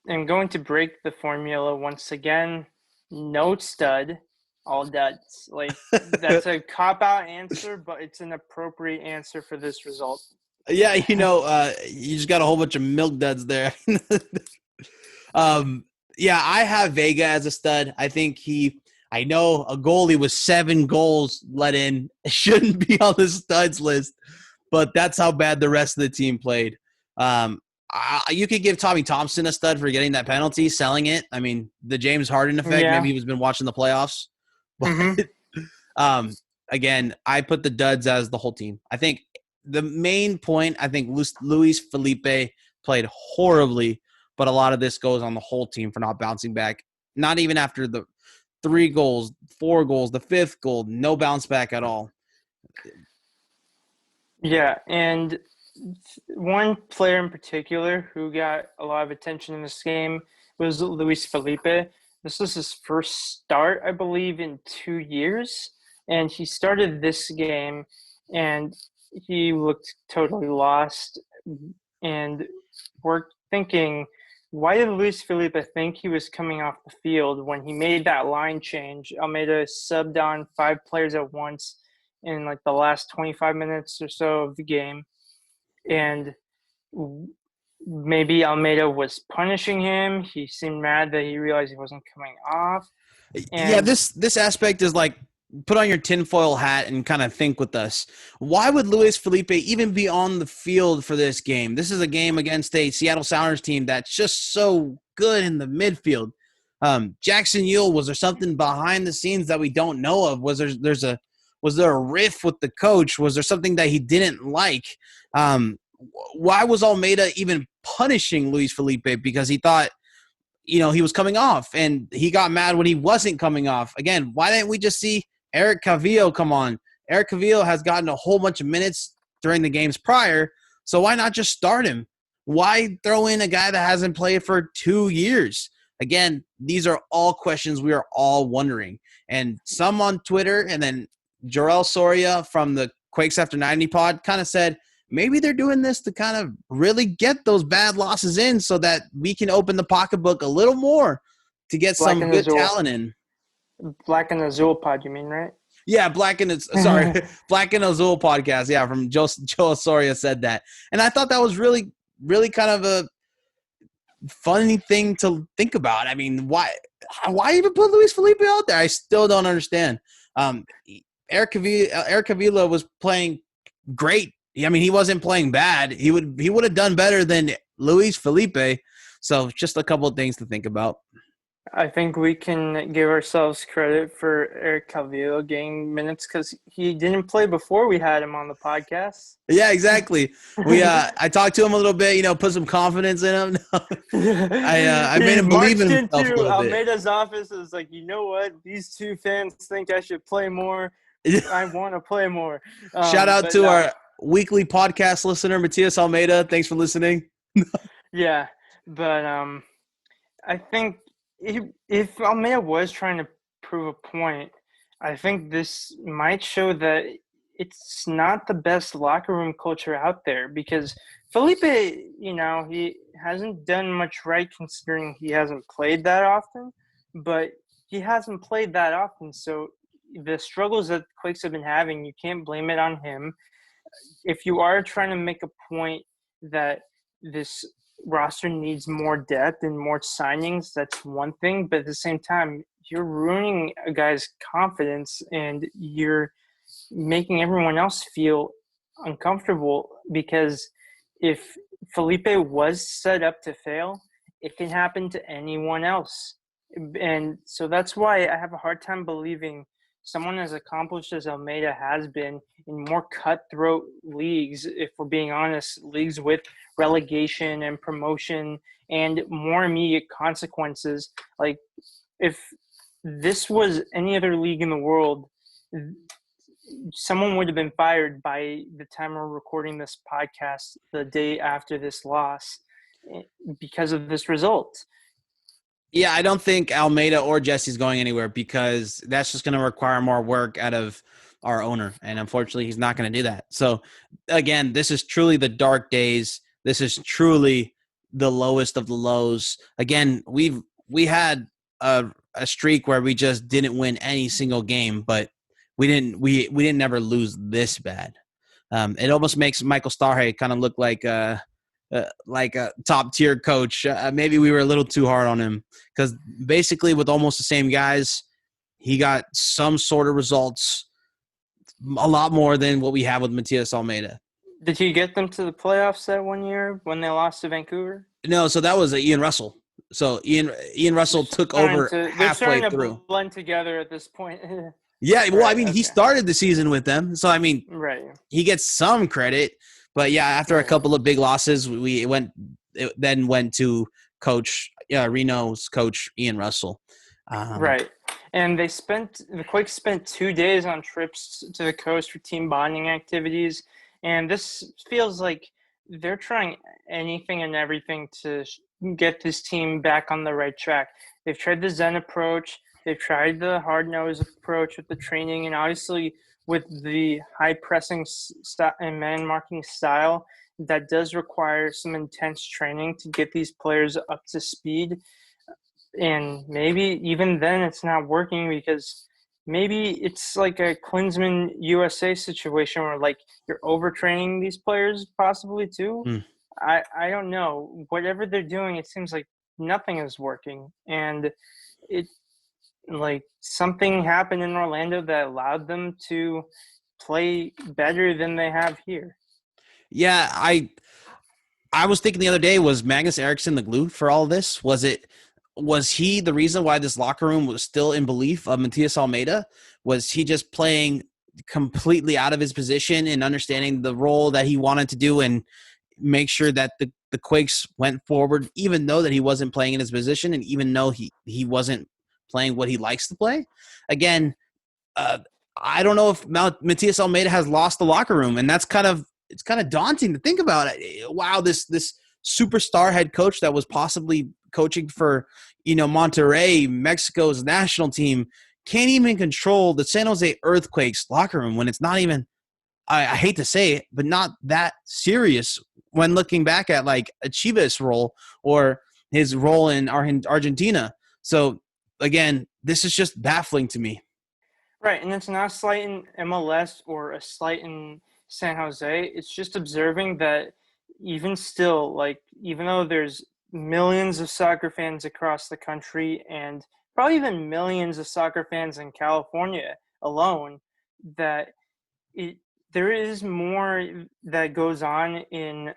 am going to break the formula once again. No stud, all duds. Like, that's a cop-out answer, but it's an appropriate answer for this result. Yeah, you just got a whole bunch of milk duds there. Yeah, I have Vega as a stud. I think I know a goalie with 7 goals let in shouldn't be on the studs list, but that's how bad the rest of the team played. You could give Tommy Thompson a stud for getting that penalty, selling it. I mean, the James Harden effect. Yeah. Maybe he's been watching the playoffs. But Mm-hmm. again, I put the duds as the whole team. I think the main point, I think Luis Felipe played horribly, but a lot of this goes on the whole team for not bouncing back. Not even after the 3 goals, 4 goals, the 5th goal, no bounce back at all. Yeah, and one player in particular who got a lot of attention in this game was Luis Felipe. This was his first start, I believe, in 2 years. And he started this game and he looked totally lost. And we're thinking, why did Luis Felipe think he was coming off the field when he made that line change? Almeida subbed on 5 players at once in like the last 25 minutes or so of the game. And maybe Almeida was punishing him. He seemed mad that he realized he wasn't coming off. Yeah, And this aspect is like put on your tinfoil hat and kind of think with us. Why would Luis Felipe even be on the field for this game? This is a game against a Seattle Sounders team that's just so good in the midfield. Jackson Yule, was there something behind the scenes that we don't know of? Was there a riff with the coach? Was there something that he didn't like? Why was Almeida even punishing Luis Felipe? Because he thought, he was coming off, and he got mad when he wasn't coming off. Again, why didn't we just see Eric Cavillo come on? Eric Cavillo has gotten a whole bunch of minutes during the games prior, so why not just start him? Why throw in a guy that hasn't played for 2 years? Again, these are all questions we are all wondering. And some on Twitter, and then Jorel Soria from the Quakes After 90 pod kind of said, maybe they're doing this to kind of really get those bad losses in so that we can open the pocketbook a little more to get Black some and good Azul. talent in. Black and Azul pod, you mean, right? Yeah, Black and Azul podcast. Yeah, from Joe Soria said that. And I thought that was really, really kind of a funny thing to think about. I mean, why even put Luis Felipe out there? I still don't understand. Eric Cavillo was playing great. I mean, he wasn't playing bad. He would have done better than Luis Felipe. So just a couple of things to think about. I think we can give ourselves credit for Eric Cavillo getting minutes because he didn't play before we had him on the podcast. Yeah, exactly. I talked to him a little bit, put some confidence in him. I made him believe in himself a little bit. Almeida's office is like, you know what? These 2 fans think I should play more. I want to play more. Shout out to our weekly podcast listener, Matias Almeida. Thanks for listening. Yeah, but I think if Almeida was trying to prove a point, I think this might show that it's not the best locker room culture out there because Felipe, he hasn't done much right considering he hasn't played that often, but he hasn't played that often. So the struggles that Quakes have been having, you can't blame it on him. If you are trying to make a point that this roster needs more depth and more signings, that's one thing. But at the same time, you're ruining a guy's confidence and you're making everyone else feel uncomfortable because if Felipe was set up to fail, it can happen to anyone else. And so that's why I have a hard time believing someone as accomplished as Almeida has been in more cutthroat leagues, if we're being honest, leagues with relegation and promotion and more immediate consequences. Like, if this was any other league in the world, someone would have been fired by the time we're recording this podcast the day after this loss because of this result. Yeah, I don't think Almeida or Jesse's going anywhere because that's just going to require more work out of our owner. And unfortunately, he's not going to do that. So, again, this is truly the dark days. This is truly the lowest of the lows. Again, we had a streak where we just didn't win any single game, but we didn't never lose this bad. It almost makes Michael Starhay kind of look like a top tier coach. Maybe we were a little too hard on him because basically with almost the same guys, he got some sort of results, a lot more than what we have with Matias Almeida. Did he get them to the playoffs that one year when they lost to Vancouver? No, so that was Ian Russell. So Ian Russell took over halfway they're starting through. to blend together at this point. Yeah, well, I Right. mean, he Okay. started the season with them, so I mean, Right. he gets some credit. But yeah, after a Right. couple of big losses, it then went to Reno's coach Ian Russell. Um, Right. And the Quakes spent 2 days on trips to the coast for team bonding activities. And this feels like they're trying anything and everything to get this team back on the right track. They've tried the Zen approach, they've tried the hard nose approach with the training, and obviously with the high pressing and man marking style, that does require some intense training to get these players up to speed. And maybe even then it's not working because maybe it's like a Klinsman USA situation where like you're overtraining these players possibly too. hmm. I don't know. Whatever they're doing, it seems like nothing is working. And it like something happened in Orlando that allowed them to play better than they have here. Yeah, I was thinking the other day, was Magnus Eriksson the glue for all of this? Was he the reason why this locker room was still in belief of Matias Almeida? Was he just playing completely out of his position and understanding the role that he wanted to do and make sure that the Quakes went forward, even though that he wasn't playing in his position and even though he wasn't playing what he likes to play? Again, uh, I don't know if Matias Almeida has lost the locker room, and it's kind of daunting to think about. Wow, this superstar head coach that was possibly coaching for Monterrey, Mexico's national team, can't even control the San Jose Earthquakes locker room when it's not even. I hate to say it, but not that serious when looking back at like a Chivas role or his role in Argentina. So again, this is just baffling to me. Right, and it's not a slight in MLS or a slight in San Jose. It's just observing that even still, like even though there's millions of soccer fans across the country and probably even millions of soccer fans in California alone, that it there is more that goes on in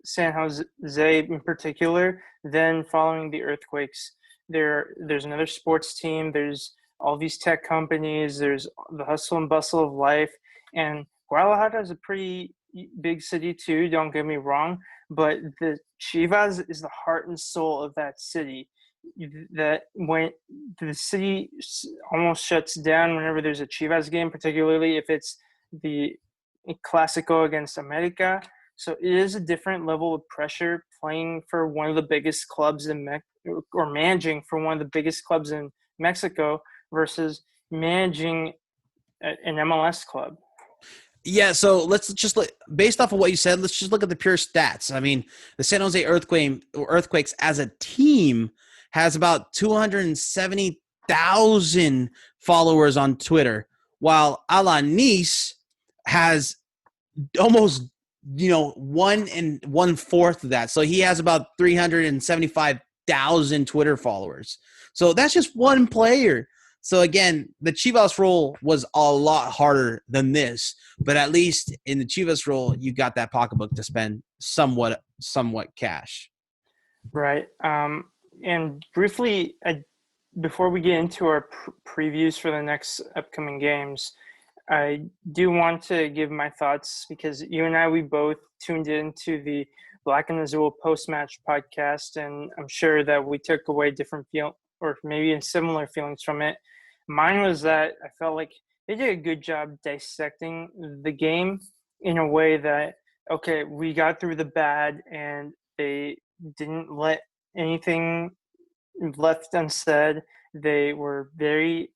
San Jose in particular than following the earthquakes. There's another sports team. There's all these tech companies. There's the hustle and bustle of life, and Guadalajara is a pretty big city too. Don't get me wrong, but the Chivas is the heart and soul of that city. That when the city almost shuts down whenever there's a Chivas game, particularly if it's the Clásico against America, so it is a different level of pressure playing for one of the biggest clubs or managing for one of the biggest clubs in Mexico versus managing an MLS club. Yeah, so let's just look based off of what you said. Let's just look at the pure stats. I mean, the San Jose Earthquakes as a team has about 270,000 followers on Twitter, while Alanis has almost 1 1/4 of that. So he has about 375,000 Twitter followers. So that's just one player. So again, the Chivas role was a lot harder than this, but at least in the Chivas role, you got that pocketbook to spend somewhat cash. Right. And briefly, before we get into our previews for the next upcoming games, I do want to give my thoughts because you and I, we both tuned into the Black and Azul post-match podcast, and I'm sure that we took away different or maybe in similar feelings from it. Mine was that I felt like they did a good job dissecting the game in a way that, okay, we got through the bad and they didn't let anything left unsaid. They were very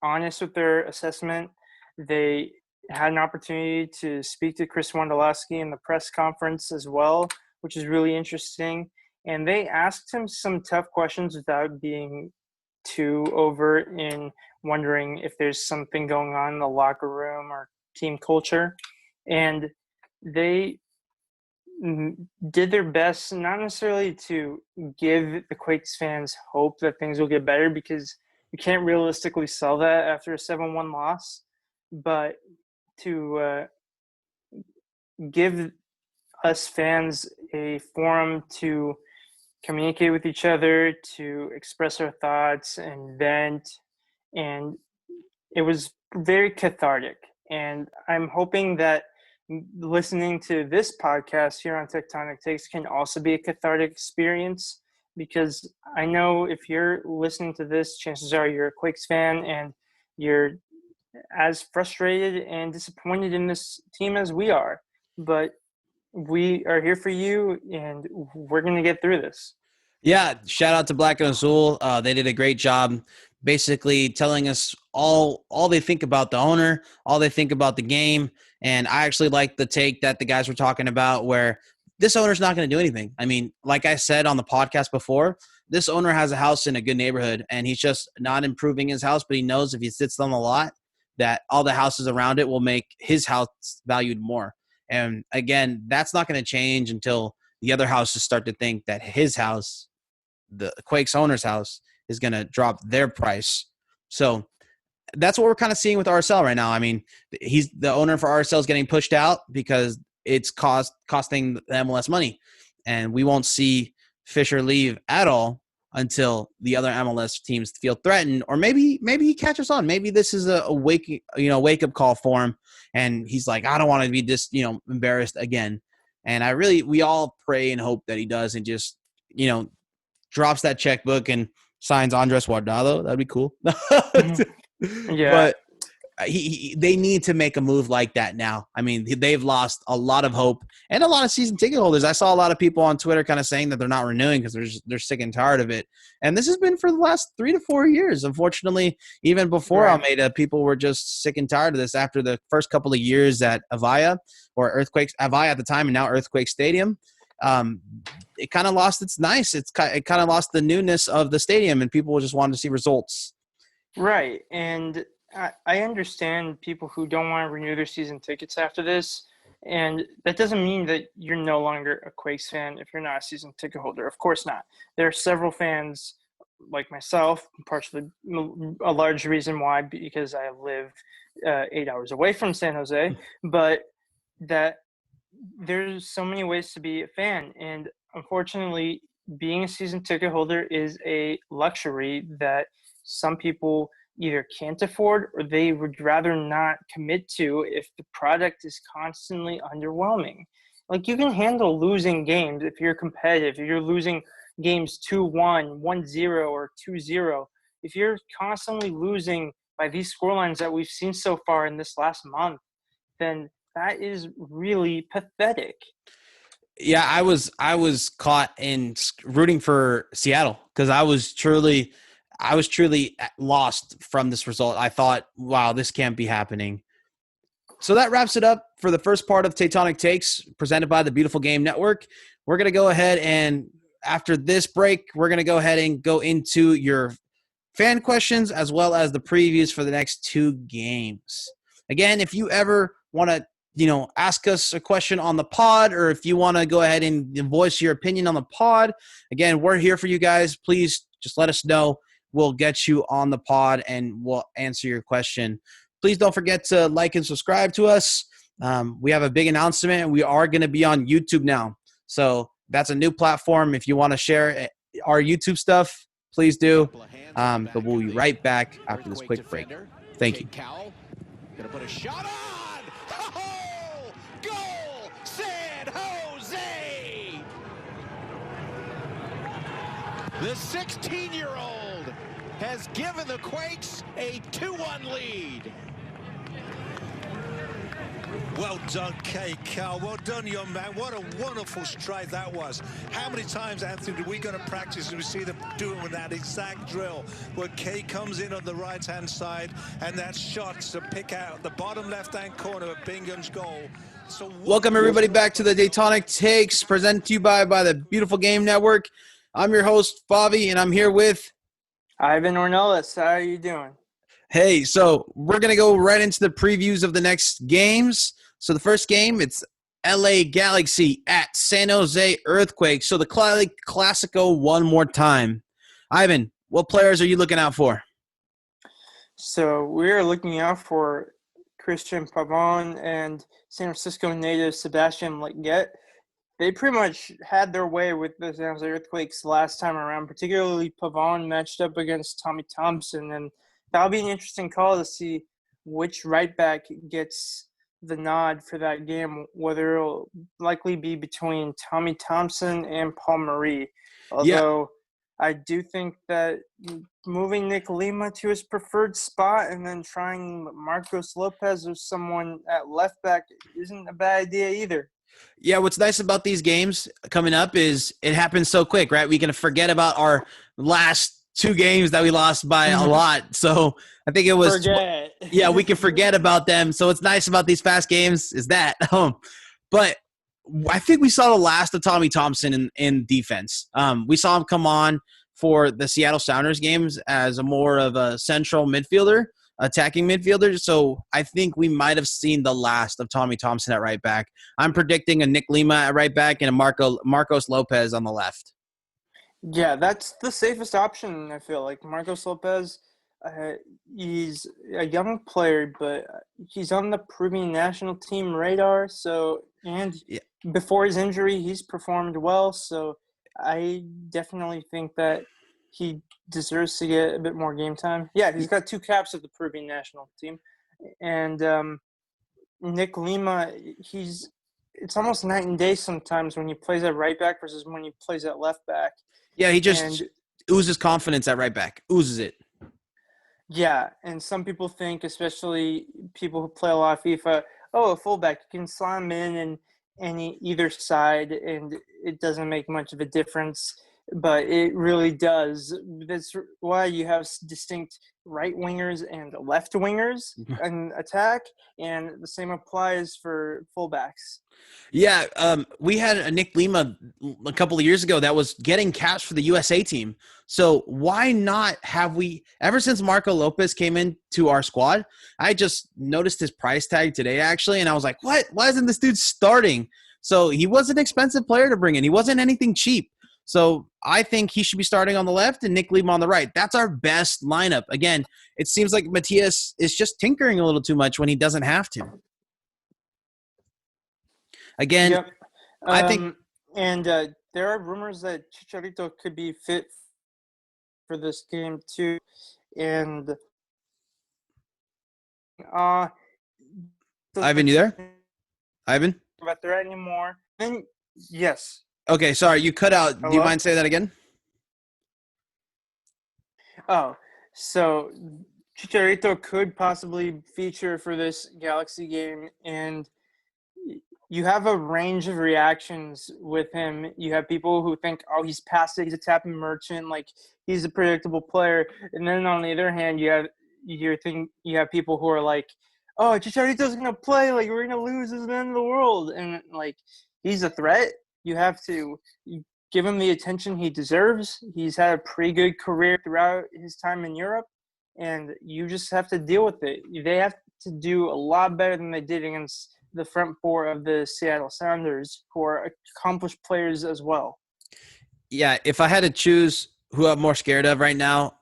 honest with their assessment. They had an opportunity to speak to Chris Wondolowski in the press conference as well, which is really interesting. And they asked him some tough questions without being too overt in wondering if there's something going on in the locker room or team culture. And they did their best, not necessarily to give the Quakes fans hope that things will get better because you can't realistically sell that after a 7-1 loss, but to give us fans a forum to communicate with each other, to express our thoughts and vent, and it was very cathartic. And I'm hoping that listening to this podcast here on Tectonic Takes can also be a cathartic experience, because I know if you're listening to this, chances are you're a Quakes fan and you're as frustrated and disappointed in this team as we are. But we are here for you, and we're going to get through this. Yeah, shout out to Black and Azul. They did a great job basically telling us all they think about the owner, all they think about the game. And I actually like the take that the guys were talking about where this owner's not going to do anything. I mean, like I said on the podcast before, this owner has a house in a good neighborhood and he's just not improving his house, but he knows if he sits on the lot that all the houses around it will make his house valued more. And again, that's not going to change until the other houses start to think that his house, the Quakes owner's house, is going to drop their price. So that's what we're kind of seeing with RSL right now. I mean, he's the owner for RSL is getting pushed out because it's costing the MLS money, and we won't see Fisher leave at all until the other MLS teams feel threatened, or maybe he catches on. Maybe this is a wake up call for him, and he's like, I don't want to be embarrassed again. And we all pray and hope that he does, and just drops that checkbook and signs Andres Guardado. That'd be cool. Yeah. But they need to make a move like that now. I mean, they've lost a lot of hope and a lot of season ticket holders. I saw a lot of people on Twitter kind of saying that they're not renewing because they're sick and tired of it. And this has been for the last 3 to 4 years. Unfortunately, even before Almeida, people were just sick and tired of this after the first couple of years at Avaya at the time, and now Earthquake Stadium. It kind of lost its nice. It kind of lost the newness of the stadium, and people just wanted to see results. Right. And I understand people who don't want to renew their season tickets after this. And that doesn't mean that you're no longer a Quakes fan if you're not a season ticket holder. Of course not. There are several fans like myself, partially a large reason why, because I live 8 hours away from San Jose, but that there's so many ways to be a fan. And unfortunately, being a season ticket holder is a luxury that some people either can't afford or they would rather not commit to if the product is constantly underwhelming. Like, you can handle losing games if you're competitive, if you're losing games 2-1, 1-0, or 2-0. If you're constantly losing by these scorelines that we've seen so far in this last month, then that is really pathetic. Yeah, I was caught in rooting for Seattle because I was truly lost from this result. I thought, wow, this can't be happening. So that wraps it up for the first part of Tectonic Takes, presented by the Beautiful Game Network. We're going to go ahead and, after this break, we're going to go ahead and go into your fan questions as well as the previews for the next 2 games. Again, if you ever want to ask us a question on the pod, or if you want to go ahead and voice your opinion on the pod, again, we're here for you guys. Please just let us know. We'll get you on the pod and we'll answer your question. Please don't forget to like and subscribe to us. We have a big announcement. We are going to be on YouTube now. So that's a new platform. If you want to share our YouTube stuff, please do. But we'll be right back after this quick break. Thank you. Going to put a shot on. Oh, goal, San Jose. The 16-year-old has given the Quakes a 2-1 lead. Well done, Kay Cal. Well done, young man. What a wonderful strike that was. How many times, Anthony, do we go to practice and we see them do it with that exact drill where Kay comes in on the right-hand side and that shot's to pick out the bottom left-hand corner of Bingham's goal. So welcome, everybody, back to the Tectonic Takes, presented to you by the Beautiful Game Network. I'm your host, Favi, and I'm here with Ivan Ornelas. How are you doing? Hey, so we're going to go right into the previews of the next games. So the first game, it's LA Galaxy at San Jose Earthquake. So the Classico one more time. Ivan, what players are you looking out for? So we're looking out for Christian Pavon and San Francisco native Sebastian Leggett. They pretty much had their way with the San Jose Earthquakes last time around, particularly Pavon matched up against Tommy Thompson, and that'll be an interesting call to see which right back gets the nod for that game, whether it'll likely be between Tommy Thompson and Paul Marie. Although I do think that moving Nick Lima to his preferred spot and then trying Marcos Lopez or someone at left back isn't a bad idea either. Yeah, what's nice about these games coming up is it happens so quick, right? We can forget about our last 2 games that we lost by a lot. So I think it was yeah, we can forget about them. So what's nice about these fast games is that. But I think we saw the last of Tommy Thompson in defense. We saw him come on for the Seattle Sounders games as a more of a central midfielder, attacking midfielder. So I think we might have seen the last of Tommy Thompson at right back. I'm predicting a Nick Lima at right back and a Marcos Lopez on the left. Yeah, that's the safest option, I feel like. Marcos Lopez, he's a young player, but he's on the Peruvian national team radar. So, and before his injury, he's performed well. So I definitely think that he deserves to get a bit more game time. Yeah, he's got 2 caps of the Peruvian national team. And Nick Lima, it's almost night and day sometimes when he plays at right back versus when he plays at left back. Yeah, he just oozes confidence at right back. Oozes it. Yeah, and some people think, especially people who play a lot of FIFA, a fullback, you can slot him in either side, and it doesn't make much of a difference. But it really does. That's why you have distinct right wingers and left wingers in attack, and the same applies for fullbacks. Yeah, we had a Nick Lima a couple of years ago that was getting caps for the USA team. So why not have we – ever since Marco Lopez came into our squad, I just noticed his price tag today actually, and I was like, what? Why isn't this dude starting? So he was an expensive player to bring in. He wasn't anything cheap. So I think he should be starting on the left and Nick Lima on the right. That's our best lineup. Again, it seems like Matias is just tinkering a little too much when he doesn't have to. Again, yep. I think – and there are rumors that Chicharito could be fit for this game too. And Ivan, you there? Ivan? About there anymore. And yes. Okay, sorry, you cut out. Hello? Do you mind saying that again? Oh, so Chicharito could possibly feature for this Galaxy game, and you have a range of reactions with him. You have people who think, oh, he's past it, he's a tapping merchant, like he's a predictable player. And then on the other hand, you have people who are like, oh, Chicharito's gonna play, like we're gonna lose, this is the end of the world. And like he's a threat. You have to give him the attention he deserves. He's had a pretty good career throughout his time in Europe, and you just have to deal with it. They have to do a lot better than they did against the front 4 of the Seattle Sounders, who are accomplished players as well. Yeah, if I had to choose who I'm more scared of right now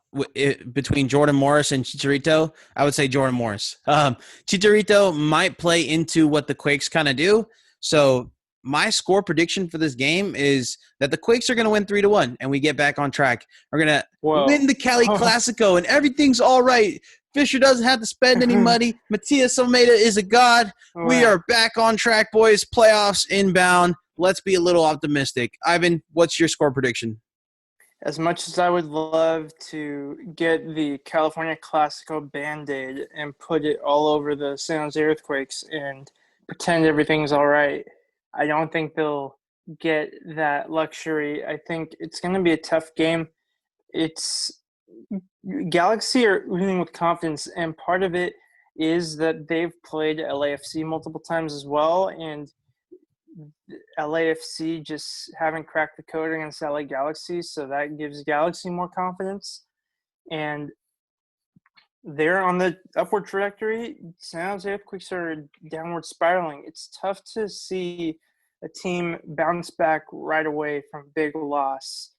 between Jordan Morris and Chicharito, I would say Jordan Morris. Chicharito might play into what the Quakes kind of do. So my score prediction for this game is that the Quakes are going to win 3-1, and we get back on track. We're going to win the Cali Classico, and everything's all right. Fisher doesn't have to spend any money. Matias Almeida is a god. Wow. We are back on track, boys. Playoffs inbound. Let's be a little optimistic. Ivan, what's your score prediction? As much as I would love to get the California Classico Band-Aid and put it all over the San Jose Earthquakes and pretend everything's all right, I don't think they'll get that luxury. I think it's going to be a tough game. Galaxy are winning with confidence, and part of it is that they've played LAFC multiple times as well, and LAFC just haven't cracked the code against LA Galaxy, so that gives Galaxy more confidence. And they're on the upward trajectory. San Jose Earthquakes are downward spiraling. It's tough to see a team bounce back right away from a big loss.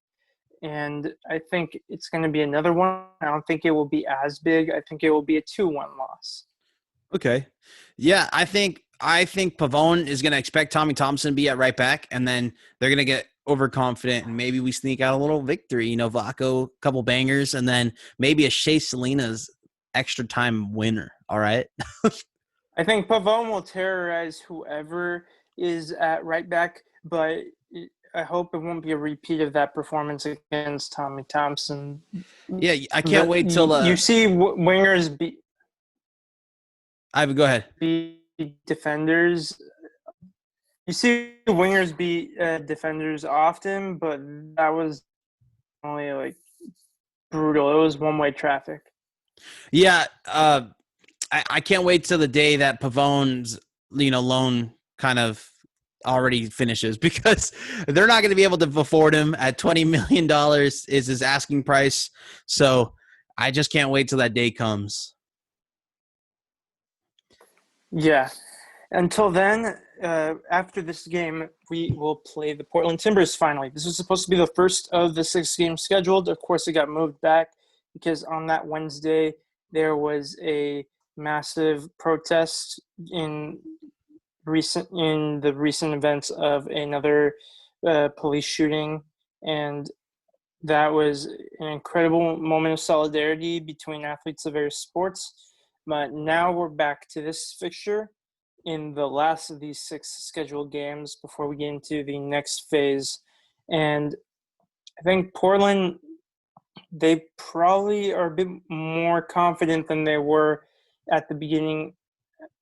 And I think it's going to be another one. I don't think it will be as big. I think it will be a 2-1 loss. Okay. Yeah, I think Pavone is going to expect Tommy Thompson to be at right back, and then they're going to get overconfident, and maybe we sneak out a little victory. Vlaco, a couple bangers, and then maybe a Shea Salinas extra time winner. All right. I think Pavone will terrorize whoever is at right back, but I hope it won't be a repeat of that performance against Tommy Thompson. Yeah, I can't wait till you see wingers Ivan, go ahead. be defenders. You see wingers beat defenders often, but that was only like brutal. It was one-way traffic. Yeah, I can't wait till the day that Pavone's loan kind of already finishes, because they're not going to be able to afford him at $20 million is his asking price. So I just can't wait till that day comes. Yeah. Until then, after this game, we will play the Portland Timbers finally. This was supposed to be the first of the 6 games scheduled. Of course, it got moved back because on that Wednesday, there was a massive protest in the recent events of another police shooting. And that was an incredible moment of solidarity between athletes of various sports. But now we're back to this fixture in the last of these 6 scheduled games before we get into the next phase. And I think Portland, they probably are a bit more confident than they were at the beginning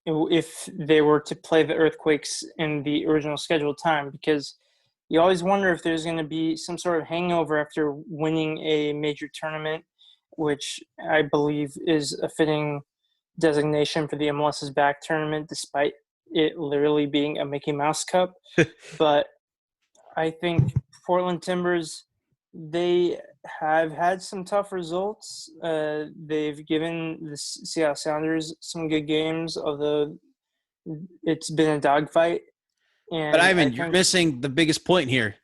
if they were to play the Earthquakes in the original scheduled time, because you always wonder if there's going to be some sort of hangover after winning a major tournament, which I believe is a fitting designation for the MLS is Back tournament, despite it literally being a Mickey Mouse Cup. But I think Portland Timbers, they have had some tough results. They've given the Seattle Sounders some good games, although it's been a dogfight. But Ivan, you're missing the biggest point here.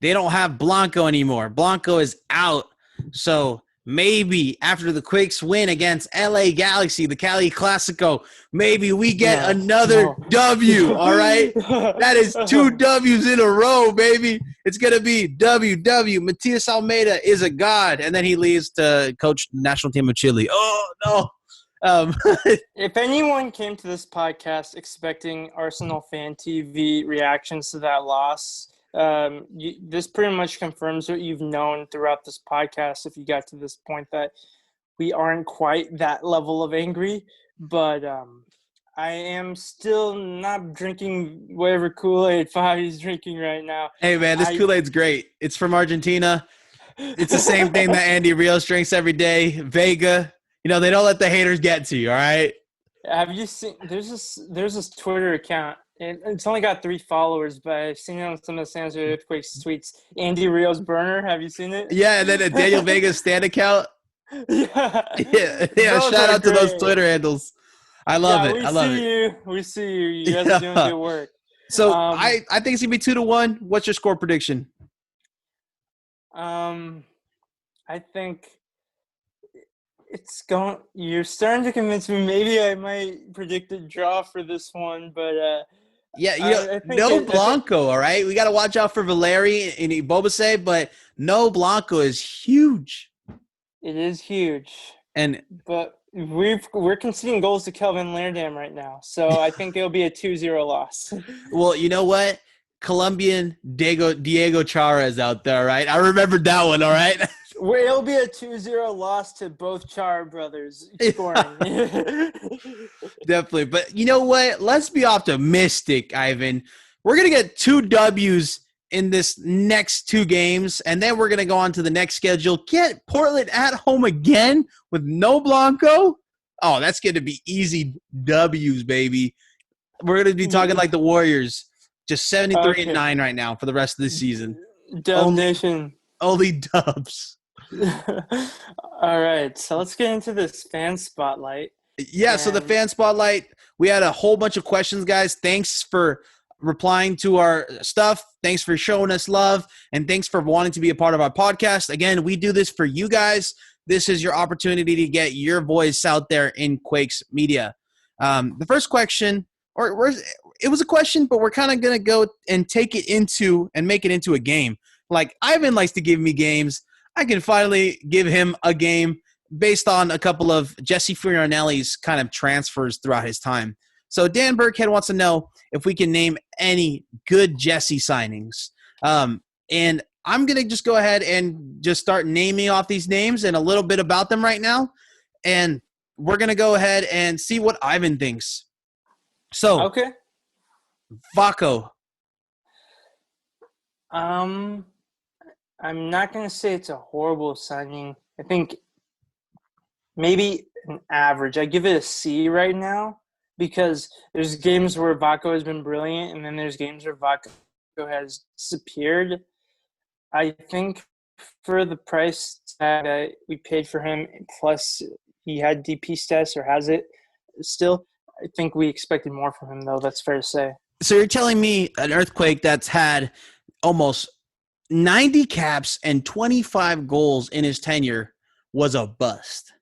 They don't have Blanco anymore. Blanco is out. So maybe after the Quakes win against LA Galaxy, the Cali Classico, maybe we get another W, all right? That is 2 W's in a row, baby. It's going to be W. Matias Almeida is a god, and then he leaves to coach the national team of Chile. Oh, no. If anyone came to this podcast expecting Arsenal Fan TV reactions to that loss, this pretty much confirms what you've known throughout this podcast if you got to this point, that we aren't quite that level of angry. But I am still not drinking whatever Kool-Aid Favi's drinking right now. Hey, man, this Kool-Aid's great. It's from Argentina. It's the same thing that Andy Rios drinks every day. Vega. They don't let the haters get to you, all right? Have you seen – there's this Twitter account. It's only got 3 followers, but I've seen it on some of the San Jose Earthquakes tweets. Andy Rios Burner, have you seen it? Yeah, and then a Daniel Vega's stand account. Yeah. Shout out to those Twitter handles. I love it. We see you. You guys are doing good work. So I think it's going to be 2-1. What's your score prediction? I think – you're starting to convince me. Maybe I might predict a draw for this one, but no Blanco, all right? We got to watch out for Valeri and Ibobase, but no Blanco is huge. It is huge. But we're conceding goals to Kelvin Leerdam right now, so I think it'll be a 2-0 loss. Well, you know what? Colombian Diego Chara is out there, right? I remembered that one, all right? It'll be a 2-0 loss to both Chara brothers scoring. Definitely. But you know what? Let's be optimistic, Ivan. We're going to get 2 W's in this next 2 games, and then we're going to go on to the next schedule. Get Portland at home again with no Blanco. Oh, that's going to be easy W's, baby. We're going to be talking like the Warriors. Just 73-9 right now for the rest of the season. Dub Nation. Only dubs. All right, so let's get into this fan spotlight. Yeah, so the fan spotlight, we had a whole bunch of questions, guys. Thanks for replying to our stuff. Thanks for showing us love, and thanks for wanting to be a part of our podcast. Again, we do this for you guys. This is your opportunity to get your voice out there in Quakes media. The first question, it was a question, but we're kind of going to go and take it into and make it into a game. Like Ivan likes to give me games. I can finally give him a game based on a couple of Jesse Fiorelli's kind of transfers throughout his time. So Dan Burkhead wants to know if we can name any good Jesse signings. And I'm going to just go ahead and just start naming off these names and a little bit about them right now. And we're going to go ahead and see what Ivan thinks. So, Okay. Vaco. I'm not going to say it's a horrible signing. I think maybe an average. I give it a C right now because there's games where Vaco has been brilliant, and then there's games where Vaco has disappeared. I think for the price that we paid for him, plus he had DP stats or has it still, I think we expected more from him, though. That's fair to say. So you're telling me an Earthquake that's had almost 90 caps and 25 goals in his tenure was a bust?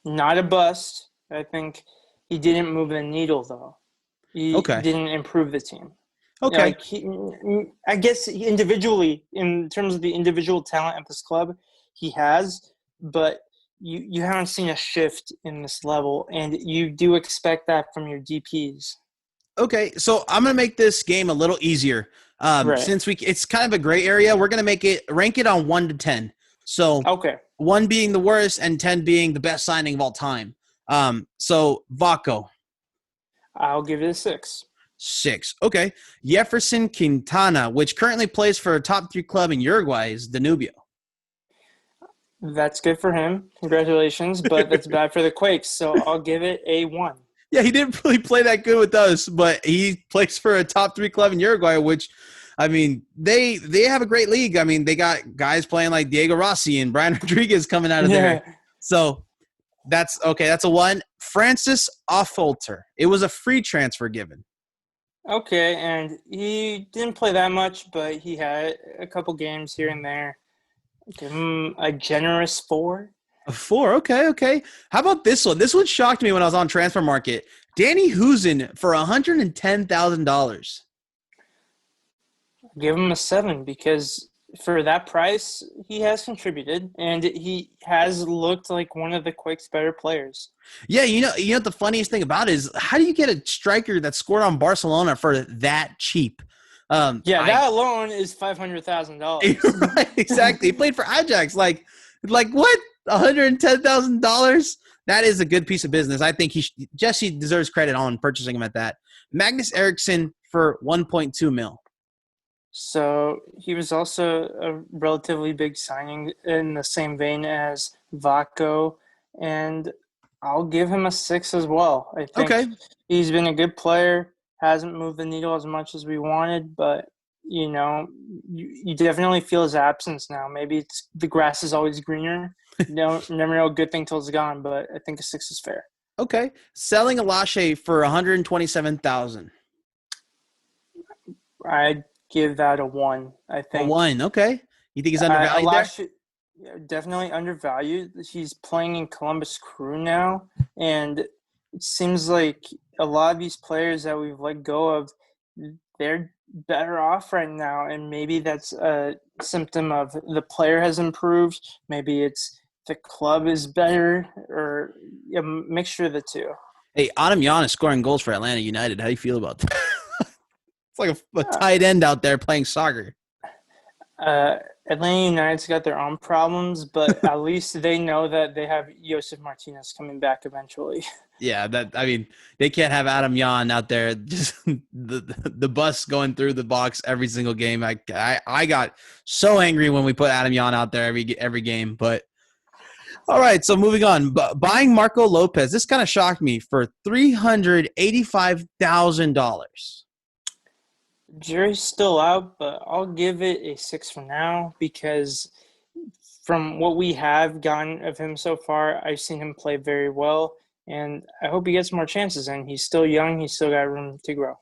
Not a bust. I think he didn't move the needle, though. He didn't improve the team. Okay. I guess individually, in terms of the individual talent at this club, he has, but you haven't seen a shift in this level, and you do expect that from your DPs. Okay, so I'm gonna make this game a little easier. Right. Since it's kind of a gray area, we're gonna rank it on 1 to 10. So Okay. 1 being the worst and 10 being the best signing of all time. So Vaco. I'll give it a 6. 6. Okay. Jefferson Quintana, which currently plays for a top 3 club in Uruguay, is Danubio. That's good for him. Congratulations, but that's bad for the Quakes, so I'll give it a 1. Yeah, he didn't really play that good with us, but he plays for a top 3 club in Uruguay, which, I mean, they have a great league. I mean, they got guys playing like Diego Rossi and Brian Rodriguez coming out of there. So that's okay. That's a 1. Francis Affolter. It was a free transfer given. Okay, and he didn't play that much, but he had a couple games here and there. Give him a generous 4. A 4. Okay. How about this one? This one shocked me when I was on Transfer Market. Danny Husen for $110,000. Give him a 7 because for that price, he has contributed and he has looked like one of the Quakes' better players. Yeah, you know what the funniest thing about it is, how do you get a striker that scored on Barcelona for that cheap? That alone is $500,000. Right, exactly. He played for Ajax. Like what? $110,000? That is a good piece of business. I think Jesse deserves credit on purchasing him at that. Magnus Eriksson for 1.2 mil. So he was also a relatively big signing in the same vein as Vaco, and I'll give him a 6 as well. I think he's been a good player, hasn't moved the needle as much as we wanted, but you definitely feel his absence now. Maybe it's the grass is always greener. Never know a good thing till it's gone, but I think a 6 is fair. Okay. Selling Alashe for $127,000. I'd give that a 1. I think a 1. Okay. You think he's undervalued Alashe, yeah, definitely undervalued. He's playing in Columbus Crew now, and it seems like a lot of these players that we've let go of, they're better off right now, and maybe that's a symptom of the player has improved. Maybe it's the club is better, or a mixture of the two. Hey, Adam Yan is scoring goals for Atlanta United. How do you feel about that? It's like a tight end out there playing soccer. Atlanta United's got their own problems, but at least they know that they have Josef Martinez coming back eventually. Yeah, they can't have Adam Yan out there just the bus going through the box every single game. I got so angry when we put Adam Yan out there every game. But all right, so moving on. Buying Marco Lopez, this kind of shocked me for $385,000. Jury's still out, but I'll give it a 6 for now because from what we have gotten of him so far, I've seen him play very well, and I hope he gets more chances. And he's still young; he's still got room to grow.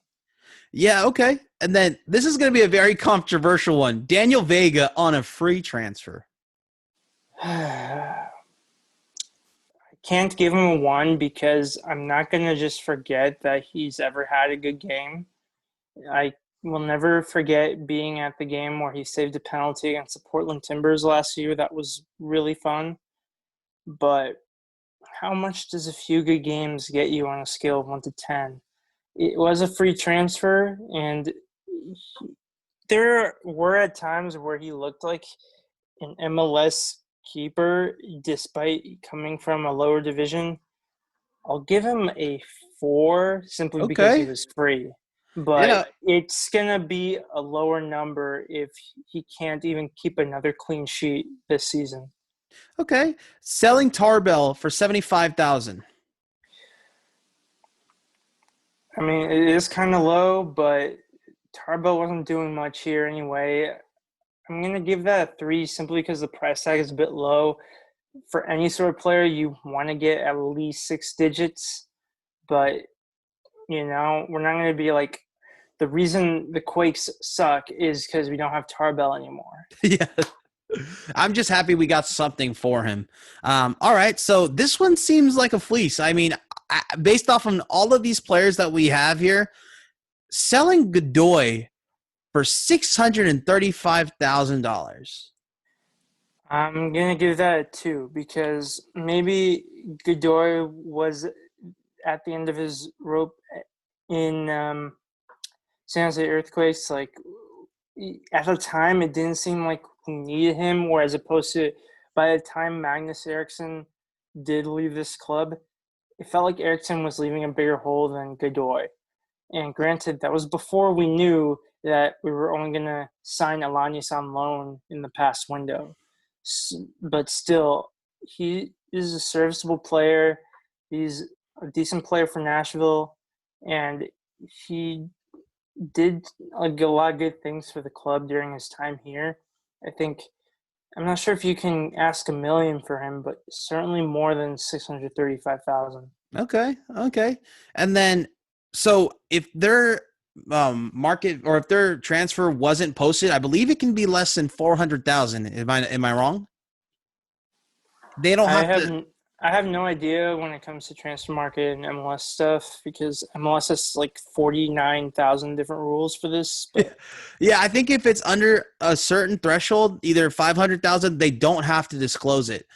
Yeah, okay. And then this is going to be a very controversial one: Daniel Vega on a free transfer. I can't give him a 1 because I'm not going to just forget that he's ever had a good game. I will never forget being at the game where he saved a penalty against the Portland Timbers last year. That was really fun. but how much does a few good games get you on a scale of 1 to 10? It was a free transfer, and there were at times where he looked like an MLS keeper despite coming from a lower division. I'll give him a 4 simply because he Okay. was free. But Yeah. it's going to be a lower number if he can't even keep another clean sheet this season. Okay. Selling Tarbell for 75,000. I mean, it is kind of low, but Tarbell wasn't doing much here anyway. I'm going to give that a 3 simply because the price tag is a bit low. For any sort of player, you want to get at least 6 digits, but, we're not going to be like, the reason the Quakes suck is because we don't have Tarbell anymore. Yeah. I'm just happy we got something for him. All right. So this one seems like a fleece. I mean, based off of all of these players that we have here, selling Godoy for $635,000. I'm going to give that a 2 because maybe Godoy was at the end of his rope in San Jose Earthquakes. Like, at the time, it didn't seem like we needed him, whereas opposed to by the time Magnus Eriksson did leave this club, it felt like Eriksson was leaving a bigger hole than Godoy. And granted, that was before we knew that we were only going to sign Alanis on loan in the past window. But still, he is a serviceable player. He's a decent player for Nashville, and he did a lot of good things for the club during his time here. I'm not sure if you can ask $1 million for him, but certainly more than 635,000. Okay. And then, so if their market or if their transfer wasn't posted, I believe it can be less than 400,000. Am I wrong? They don't have to. I have no idea when it comes to transfer market and MLS stuff because MLS has like 49,000 different rules for this. But Yeah, I think if it's under a certain threshold, either 500,000, they don't have to disclose it.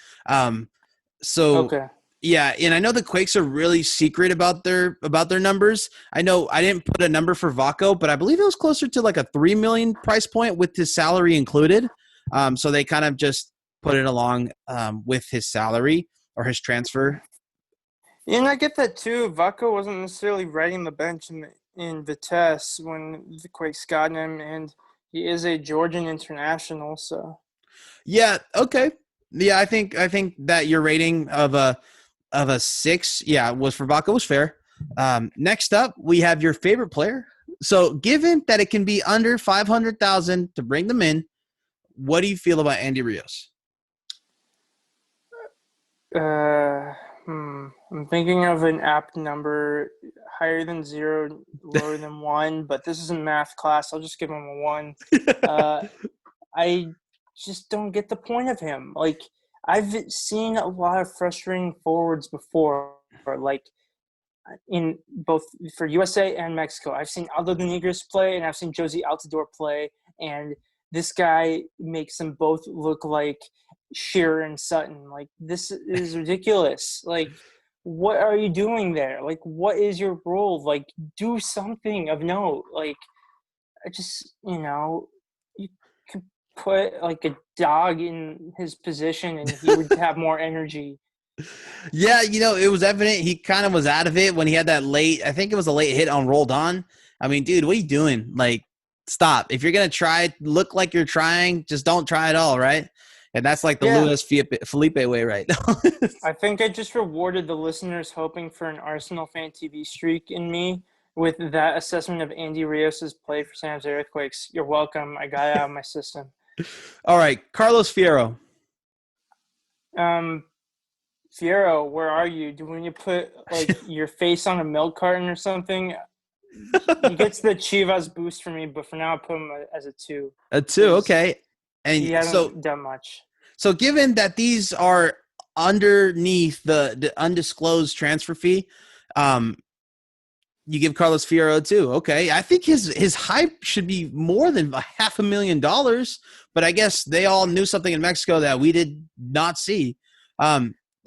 So okay. yeah, and I know the Quakes are really secret about their numbers. I know I didn't put a number for Vaco, but I believe it was closer to like a 3 million price point with his salary included. So they kind of just put it along with his salary or his transfer. Yeah, and I get that too. Vaco wasn't necessarily riding the bench in Vitesse when the Quakes got him, and he is a Georgian international, so. Yeah, okay. Yeah, I think that your rating of a 6, yeah, was for Vaca was fair. Next up, we have your favorite player. So, given that it can be under 500,000 to bring them in, what do you feel about Andy Rios? I'm thinking of an apt number higher than 0, lower than 1, but this is a math class. I'll just give him a 1. I just don't get the point of him. Like, I've seen a lot of frustrating forwards before, like in both for USA and Mexico. I've seen Aldo Negros play, and I've seen Josie Altidore play, and this guy makes them both look like Shearer and Sutton. Like, this is ridiculous. Like, what are you doing there? Like, what is your role? Like, do something of note. Like, I just, you could put like a dog in his position and he would have more energy. Yeah, it was evident he kind of was out of it when he had that I think it was a late hit on Rolled On. I mean, dude, what are you doing? Like, stop. If you're going to try, look like you're trying, just don't try at all, right? And that's like the Luis Felipe way right now. I think I just rewarded the listeners hoping for an Arsenal fan TV streak in me with that assessment of Andy Rios' play for San Jose Earthquakes. You're welcome. I got it out of my system. All right, Carlos Fierro. Fierro, where are you? Do when you put like your face on a milk carton or something? He gets the Chivas boost for me, but for now I put him as a 2. A 2, okay. And he hasn't done much. So given that these are underneath the undisclosed transfer fee, you give Carlos Fierro a 2. Okay. I think his hype should be more than $500,000, but I guess they all knew something in Mexico that we did not see.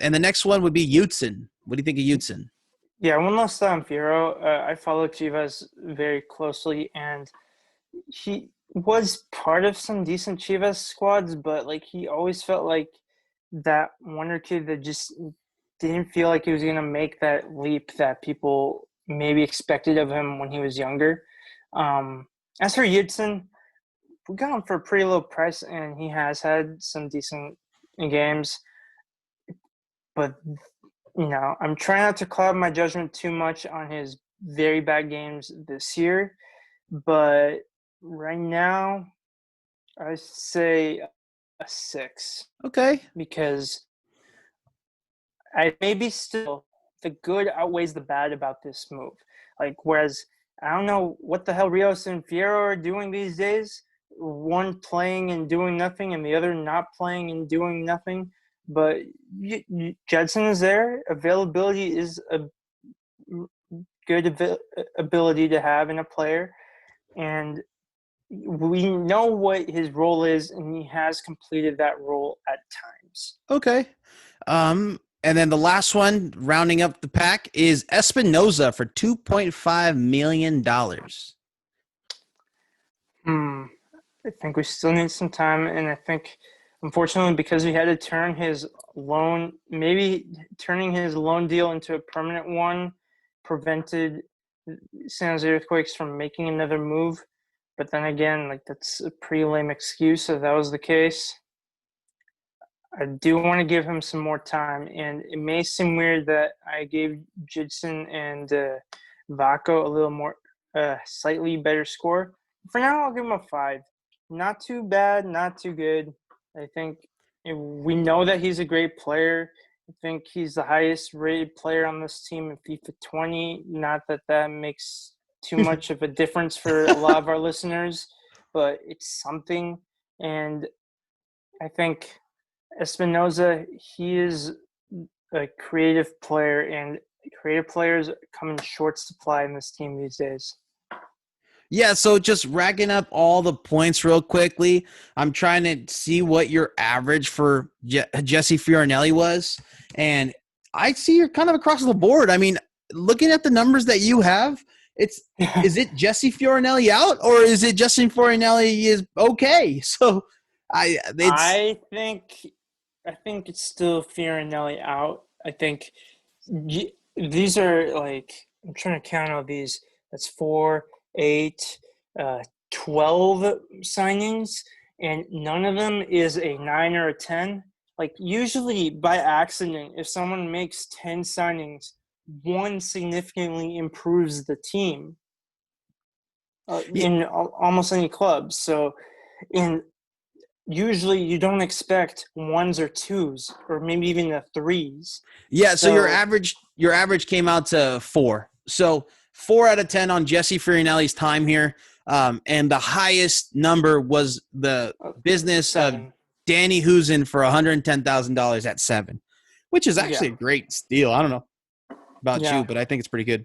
And the next one would be Utzon. What do you think of Utzon? Yeah, one last thought on Fierro. I follow Chivas very closely, and he was part of some decent Chivas squads, but like he always felt like that wonder kid that just didn't feel like he was gonna make that leap that people maybe expected of him when he was younger. As for Yudson, we got him for a pretty low price, and he has had some decent games. But I'm trying not to cloud my judgment too much on his very bad games this year. But right now, I say a 6. Okay. Because I maybe still the good outweighs the bad about this move. Like, whereas I don't know what the hell Rios and Fierro are doing these days. One playing and doing nothing, and the other not playing and doing nothing. But Judson is there. Availability is a good ability to have in a player, and we know what his role is, and he has completed that role at times. Okay. And then the last one, rounding up the pack, is Espinoza for $2.5 million. I think we still need some time, and I think, unfortunately, because he had to turn his loan, maybe turning his loan deal into a permanent one prevented San Jose Earthquakes from making another move. But then again, like, that's a pretty lame excuse if that was the case. I do want to give him some more time, and it may seem weird that I gave Judson and Vaco a little more, slightly better score. For now, I'll give him a 5. Not too bad, not too good. I think we know that he's a great player. I think he's the highest rated player on this team in FIFA 20. Not that that makes too much of a difference for a lot of our listeners, but it's something. And I think Espinoza, he is a creative player, and creative players come in short supply in this team these days. Yeah, so just racking up all the points real quickly. I'm trying to see what your average for Jesse Fiorinelli was, and I see you're kind of across the board. I mean, looking at the numbers that you have, is it Jesse Fiorinelli out, or is it Justin Fiorinelli is okay? So I think it's still Fiorinelli out. I think these are like, I'm trying to count all these. That's 4, 8, 12 signings, and none of them is a 9 or a 10. Like, usually by accident, if someone makes 10 signings, one significantly improves the team in almost any club. So, usually you don't expect 1s or 2s or maybe even the 3s. Yeah, so your average came out to 4. So 4 out of 10 on Jesse Fiorinelli's time here. And the highest number was the business 7. of Danny Husen for $110,000 at 7, which is actually a great steal. I don't know about you, but I think it's pretty good.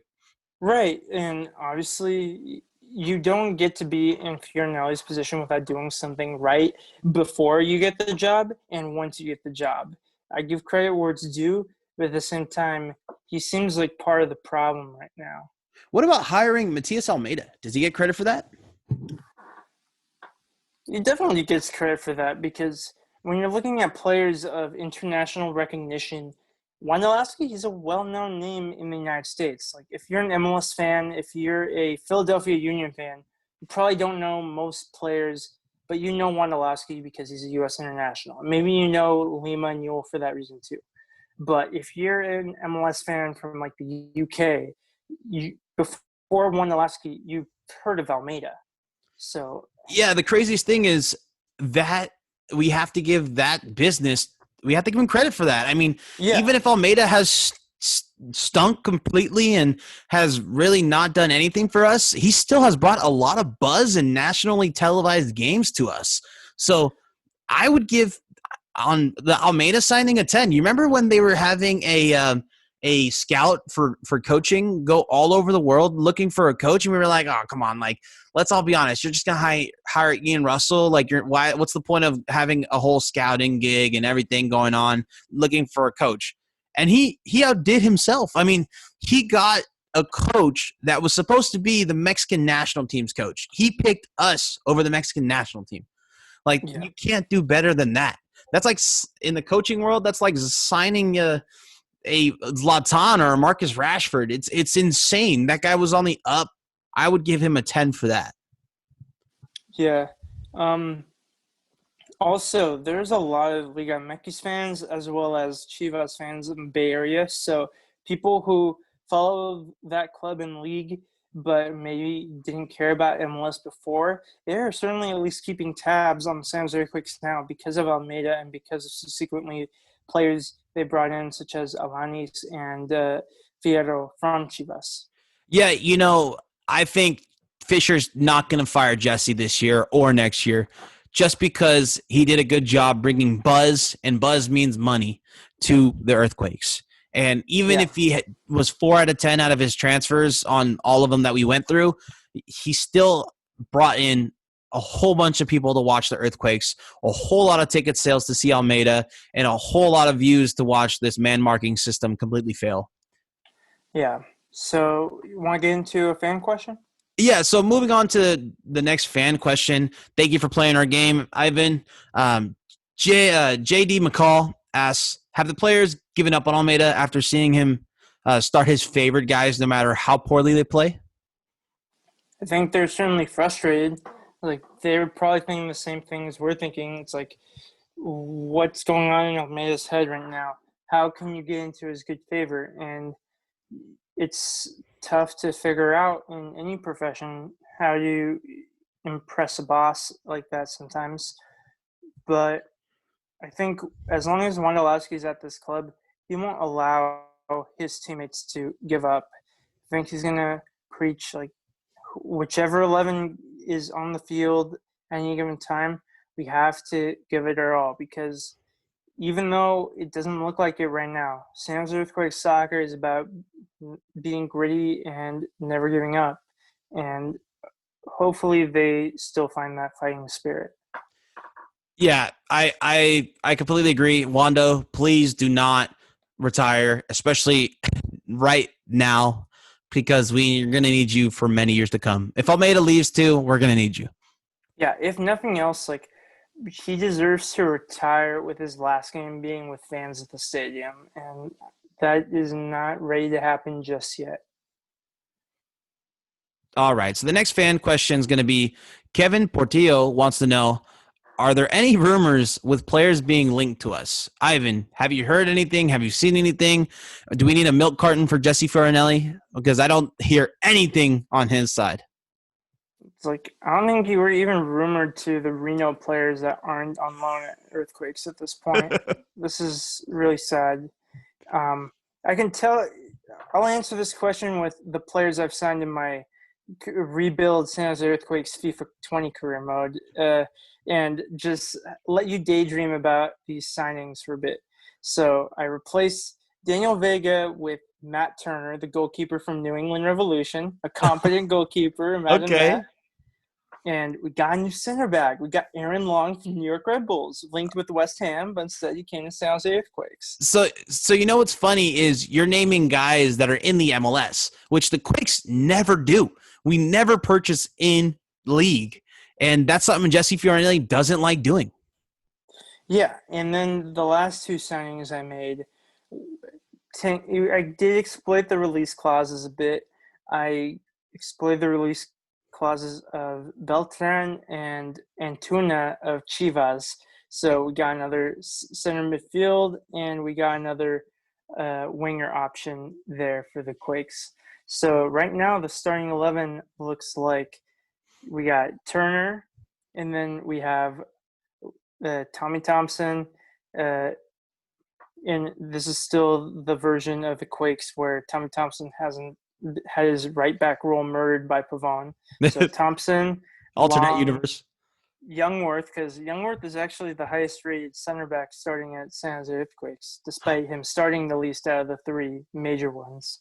Right. And obviously you don't get to be in Fiorinelli's position without doing something right before you get the job and once you get the job. I give credit where it's due, but at the same time, he seems like part of the problem right now. What about hiring Matias Almeida? Does he get credit for that? He definitely gets credit for that, because when you're looking at players of international recognition, Wondolowski is a well-known name in the United States. Like, if you're an MLS fan, if you're a Philadelphia Union fan, you probably don't know most players, but you know Wondolowski because he's a U.S. international. Maybe you know Lima and Yule for that reason too. But if you're an MLS fan from like the UK, before Wondolowski, you've heard of Almeida. So yeah, the craziest thing is that we have to give him credit for that. I mean, even if Almeida has stunk completely and has really not done anything for us, he still has brought a lot of buzz and nationally televised games to us. So I would give on the Almeida signing a 10. You remember when they were having a scout for coaching go all over the world looking for a coach, and we were like, oh, come on, like, let's all be honest. You're just gonna hire Ian Russell. Like, what's the point of having a whole scouting gig and everything going on looking for a coach? and he outdid himself. I mean, he got a coach that was supposed to be the Mexican national team's coach. He picked us over the Mexican national team. Like, you can't do better than that. That's like, in the coaching world, that's like signing a Zlatan or a Marcus Rashford. It's insane. That guy was on the up. I would give him a 10 for that. Yeah. Also, there's a lot of Liga MX fans as well as Chivas fans in the Bay Area. So people who follow that club in league but maybe didn't care about MLS before, they're certainly at least keeping tabs on the San Jose Earthquakes now because of Almeida and because of subsequently players they brought in such as Alanis and Fierro from Chivas. Yeah, I think Fisher's not going to fire Jesse this year or next year just because he did a good job bringing buzz, and buzz means money, to the Earthquakes. And even if he was 4 out of 10 out of his transfers on all of them that we went through, he still brought in a whole bunch of people to watch the Earthquakes, a whole lot of ticket sales to see Almeida, and a whole lot of views to watch this man-marking system completely fail. Yeah. So you want to get into a fan question? Yeah, so moving on to the next fan question. Thank you for playing our game, Ivan. JD McCall asks, have the players given up on Almeida after seeing him start his favorite guys no matter how poorly they play? I think they're certainly frustrated. Like, they're probably thinking the same things we're thinking. It's like, what's going on in Almeida's head right now? How can you get into his good favor? And it's tough to figure out in any profession how you impress a boss like that sometimes. But I think as long as Wondolowski's at this club, he won't allow his teammates to give up. I think he's going to preach, like, whichever 11 is on the field at any given time, we have to give it our all, because even though it doesn't look like it right now, San Jose Earthquakes soccer is about being gritty and never giving up. And hopefully they still find that fighting spirit. Yeah, I completely agree. Wando, please do not retire, especially right now, because we're going to need you for many years to come. If Almeida leaves too, we're going to need you. Yeah, if nothing else, like, he deserves to retire with his last game being with fans at the stadium, and that is not ready to happen just yet. All right, so the next fan question is going to be Kevin Portillo wants to know, are there any rumors with players being linked to us? Ivan, have you heard anything? Have you seen anything? Do we need a milk carton for Jesse Fioranelli? Because I don't hear anything on his side. It's like, I don't think you were even rumored to the Reno players that aren't on loan at Earthquakes at this point. This is really sad. I can tell – I'll answer this question with the players I've signed in my rebuild San Jose Earthquakes FIFA 20 career mode, and just let you daydream about these signings for a bit. So I replaced Daniel Vega with Matt Turner, the goalkeeper from New England Revolution, a competent goalkeeper. Imagine that. And we got a new center back. We got Aaron Long from New York Red Bulls, linked with West Ham, but instead he came to San Jose Earthquakes. So you know what's funny is you're naming guys that are in the MLS, which the Quakes never do. We never purchase in league, and that's something Jesse Fioranelli doesn't like doing. Yeah, and then the last two signings I made, I did exploit the release clauses a bit. I exploited the release clauses of Beltran and Antuna of Chivas. So we got another center midfield, and we got another winger option there for the Quakes. So right now the starting 11 looks like we got Turner, and then we have Tommy Thompson, and this is still the version of the Quakes where Tommy Thompson hasn't had his right back role murdered by Pavone. So Thompson, alternate Long, universe, Youngworth, because Youngworth is actually the highest rated center back starting at San Jose Earthquakes, despite him starting the least out of the three major ones.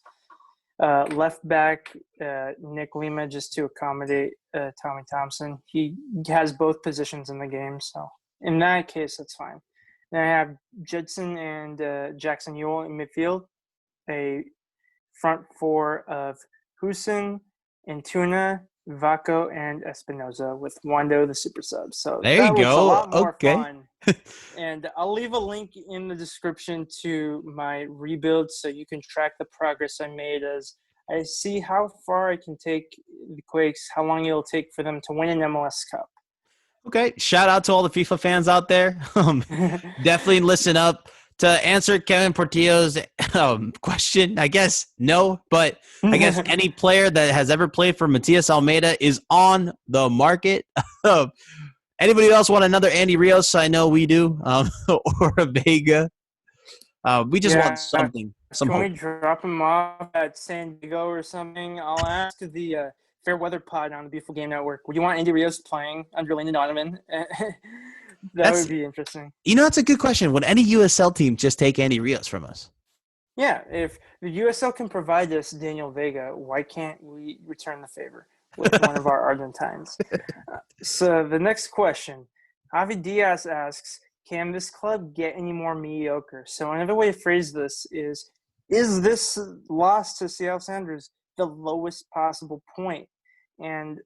Left back, Nick Lima, just to accommodate Tommy Thompson. He has both positions in the game, so in that case, that's fine. Then I have Judson and Jackson Ewell in midfield. A front four of Husin, Antuna, Vaco, and Espinoza with Wando the super sub. So There that you looks a go. lot more Okay. fun. And I'll leave a link in the description to my rebuild so you can track the progress I made as I see how far I can take the Quakes, how long it'll take for them to win an MLS Cup. Okay. Shout out to all the FIFA fans out there. Definitely listen up. To answer Kevin Portillo's question, I guess no, but I guess any player that has ever played for Matias Almeida is on the market. Anybody else want another Andy Rios? I know we do, or a Vega. We just want something. Some Can hope. we drop him off at San Diego or something? I'll ask the Fair Weather Pod on the Beautiful Game Network. Would you want Andy Rios playing under Landon Donovan? That would be interesting. You know, that's a good question. Would any USL team just take Andy Rios from us? Yeah, if the USL can provide us Daniel Vega, why can't we return the favor with one of our Argentines? So the next question, Javi Diaz asks, can this club get any more mediocre? So another way to phrase this is this loss to Seattle Sounders the lowest possible point? And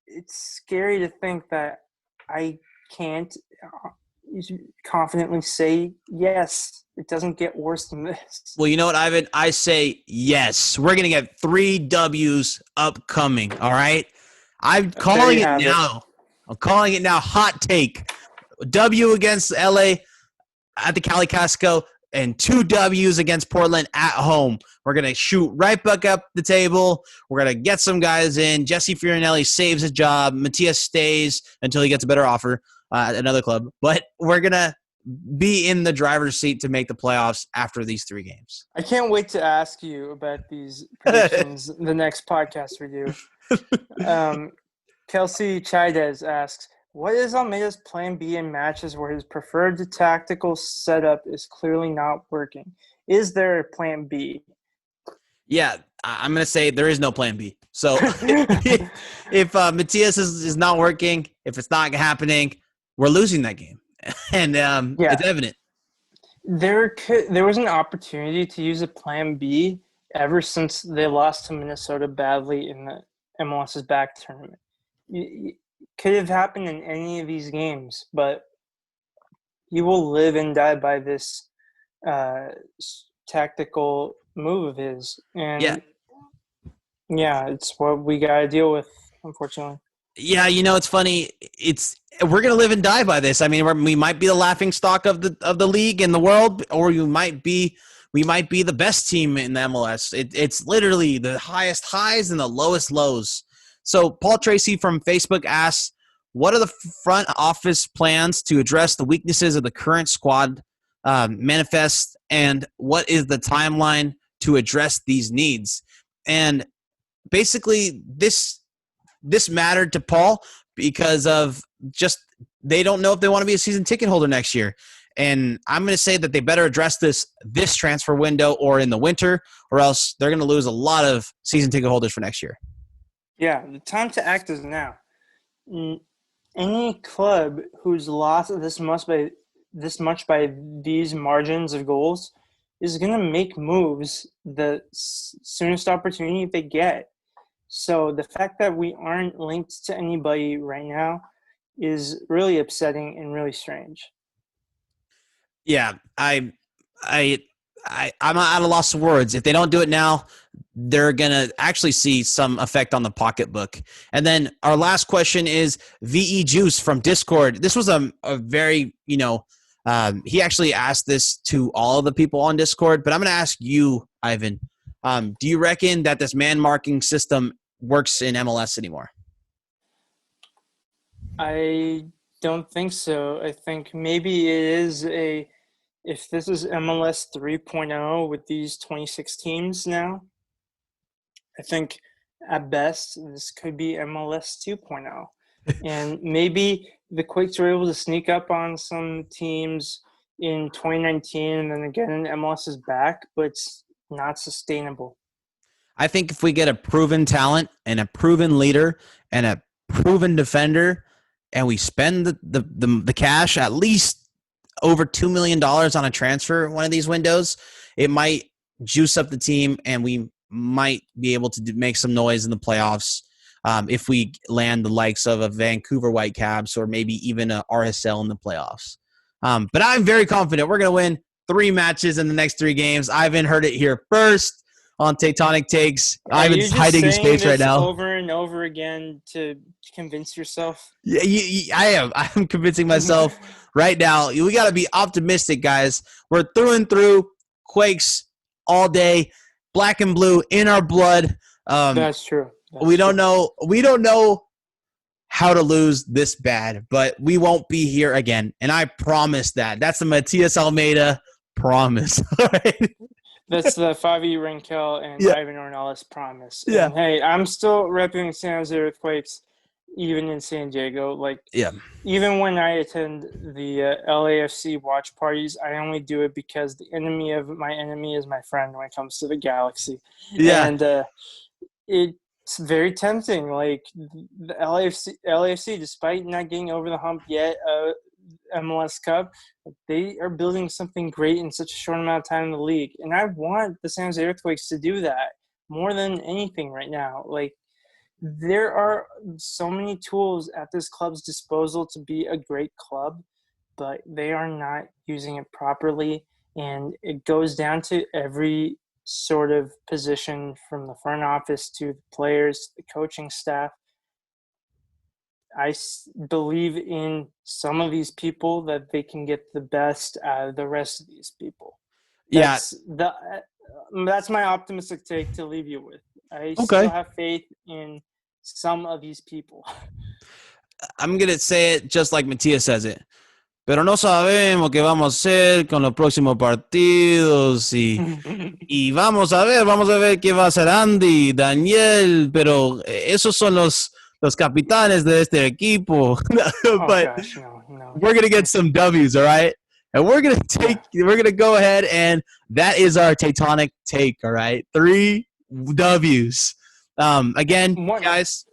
it's scary to think that I can't confidently say yes. It doesn't get worse than this. Well, you know what, Ivan? I say yes. We're going to get 3 W's upcoming, all right? I'm calling it now. I'm calling it now. Hot take. W against LA at the Cali Casco and 2 W's against Portland at home. We're going to shoot right back up the table. We're going to get some guys in. Jesse Fiorinelli saves his job. Matias stays until he gets a better offer at another club. But we're going to be in the driver's seat to make the playoffs after these 3 games. I can't wait to ask you about these predictions the next podcast we do. Kelsey Chaidez asks, what is Almeida's plan B in matches where his preferred tactical setup is clearly not working? Is there a plan B? Yeah, I'm going to say there is no plan B. So if Matias is not working, if it's not happening, we're losing that game. And it's evident. There was an opportunity to use a plan B ever since they lost to Minnesota badly in the MLS's back tournament. It could have happened in any of these games, but he will live and die by this tactical move of his. And yeah, it's what we got to deal with, unfortunately. Yeah, you know, it's funny. We're gonna live and die by this. I mean, we might be the laughing stock of the league in the world, or we might be the best team in the MLS. It's literally the highest highs and the lowest lows. So Paul Tracy from Facebook asks, what are the front office plans to address the weaknesses of the current squad manifest, and what is the timeline to address these needs? And basically, this mattered to Paul because of just they don't know if they want to be a season ticket holder next year. And I'm going to say that they better address this transfer window or in the winter, or else they're going to lose a lot of season ticket holders for next year. Yeah, the time to act is now. Any club who's lost this much by these margins of goals is going to make moves the soonest opportunity they get. So the fact that we aren't linked to anybody right now is really upsetting and really strange. Yeah, I'm at a loss of words. If they don't do it now, they're going to actually see some effect on the pocketbook. And then our last question is VE Juice from Discord. This was a very, he actually asked this to all of the people on Discord, but I'm going to ask you, Ivan. Do you reckon that this man marking system works in MLS anymore? I don't think so. I think maybe it is if this is MLS 3.0 with these 26 teams now, I think at best this could be MLS 2.0. And maybe the Quakes were able to sneak up on some teams in 2019 and then again MLS is back, but it's not sustainable. I think if we get a proven talent and a proven leader and a proven defender and we spend the cash at least over $2 million on a transfer one of these windows, it might juice up the team, and we might be able to make some noise in the playoffs if we land the likes of a Vancouver Whitecaps or maybe even a RSL in the playoffs. But I'm very confident we're going to win 3 matches in the next 3 games. Ivan heard it here first on Tectonic Takes. Ivan's hiding his face right now. Over and over again to convince yourself. Yeah, I am. I'm convincing myself right now. We got to be optimistic, guys. We're through and through Quakes all day, black and blue in our blood. That's true. We don't know how to lose this bad, but we won't be here again. And I promise that. That's the Matias Almeida promise. All right. That's the Favi Renkel and Ivan Ornelas promise. Yeah. And hey, I'm still repping San Jose Earthquakes, even in San Diego. Like, even when I attend the LAFC watch parties, I only do it because the enemy of my enemy is my friend when it comes to the Galaxy. Yeah. And it's very tempting. Like, the LAFC, despite not getting over the hump yet, MLS Cup, they are building something great in such a short amount of time in the league. And I want the San Jose Earthquakes to do that more than anything right now. Like, there are so many tools at this club's disposal to be a great club, but they are not using it properly. And it goes down to every sort of position, from the front office to the players, to the coaching staff. I believe in some of these people that they can get the best out of the rest of these people. That's my optimistic take to leave you with. I still have faith in some of these people. I'm going to say it just like Matias says it. Pero no sabemos qué vamos a hacer con los próximos partidos y vamos a ver qué va a hacer Andy, Daniel, pero esos son los capitanes de este equipo. But gosh, no. We're going to get some W's, all right? And we're going to go ahead, and that is our Tectonic take, all right? 3 W's. Again, guys,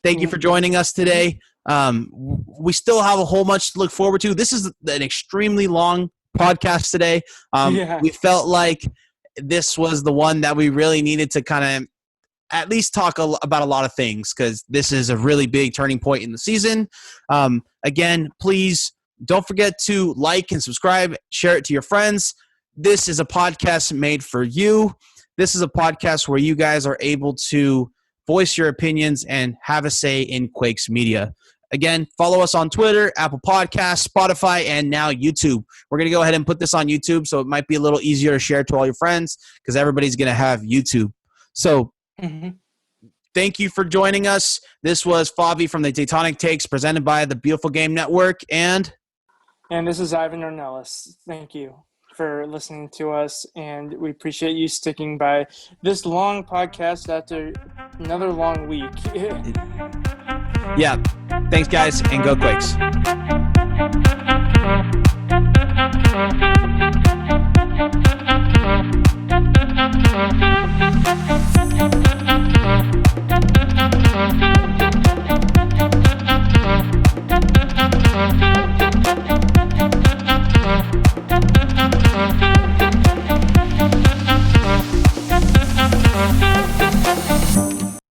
thank you for joining us today. We still have a whole much to look forward to. This is an extremely long podcast today. We felt like this was the one that we really needed to kind of at least talk about a lot of things, because this is a really big turning point in the season. Again, please don't forget to like and subscribe, share it to your friends. This is a podcast made for you. This is a podcast where you guys are able to voice your opinions and have a say in Quakes media. Again, follow us on Twitter, Apple Podcasts, Spotify, and now YouTube. We're going to go ahead and put this on YouTube, so it might be a little easier to share to all your friends, because everybody's going to have YouTube. So thank you for joining us. This was Favi from the Tectonic Takes, presented by the Beautiful Game Network. And this is Ivan Ornelas. Thank you for listening to us, and we appreciate you sticking by this long podcast after another long week. yeah, thanks, guys, and go Quakes.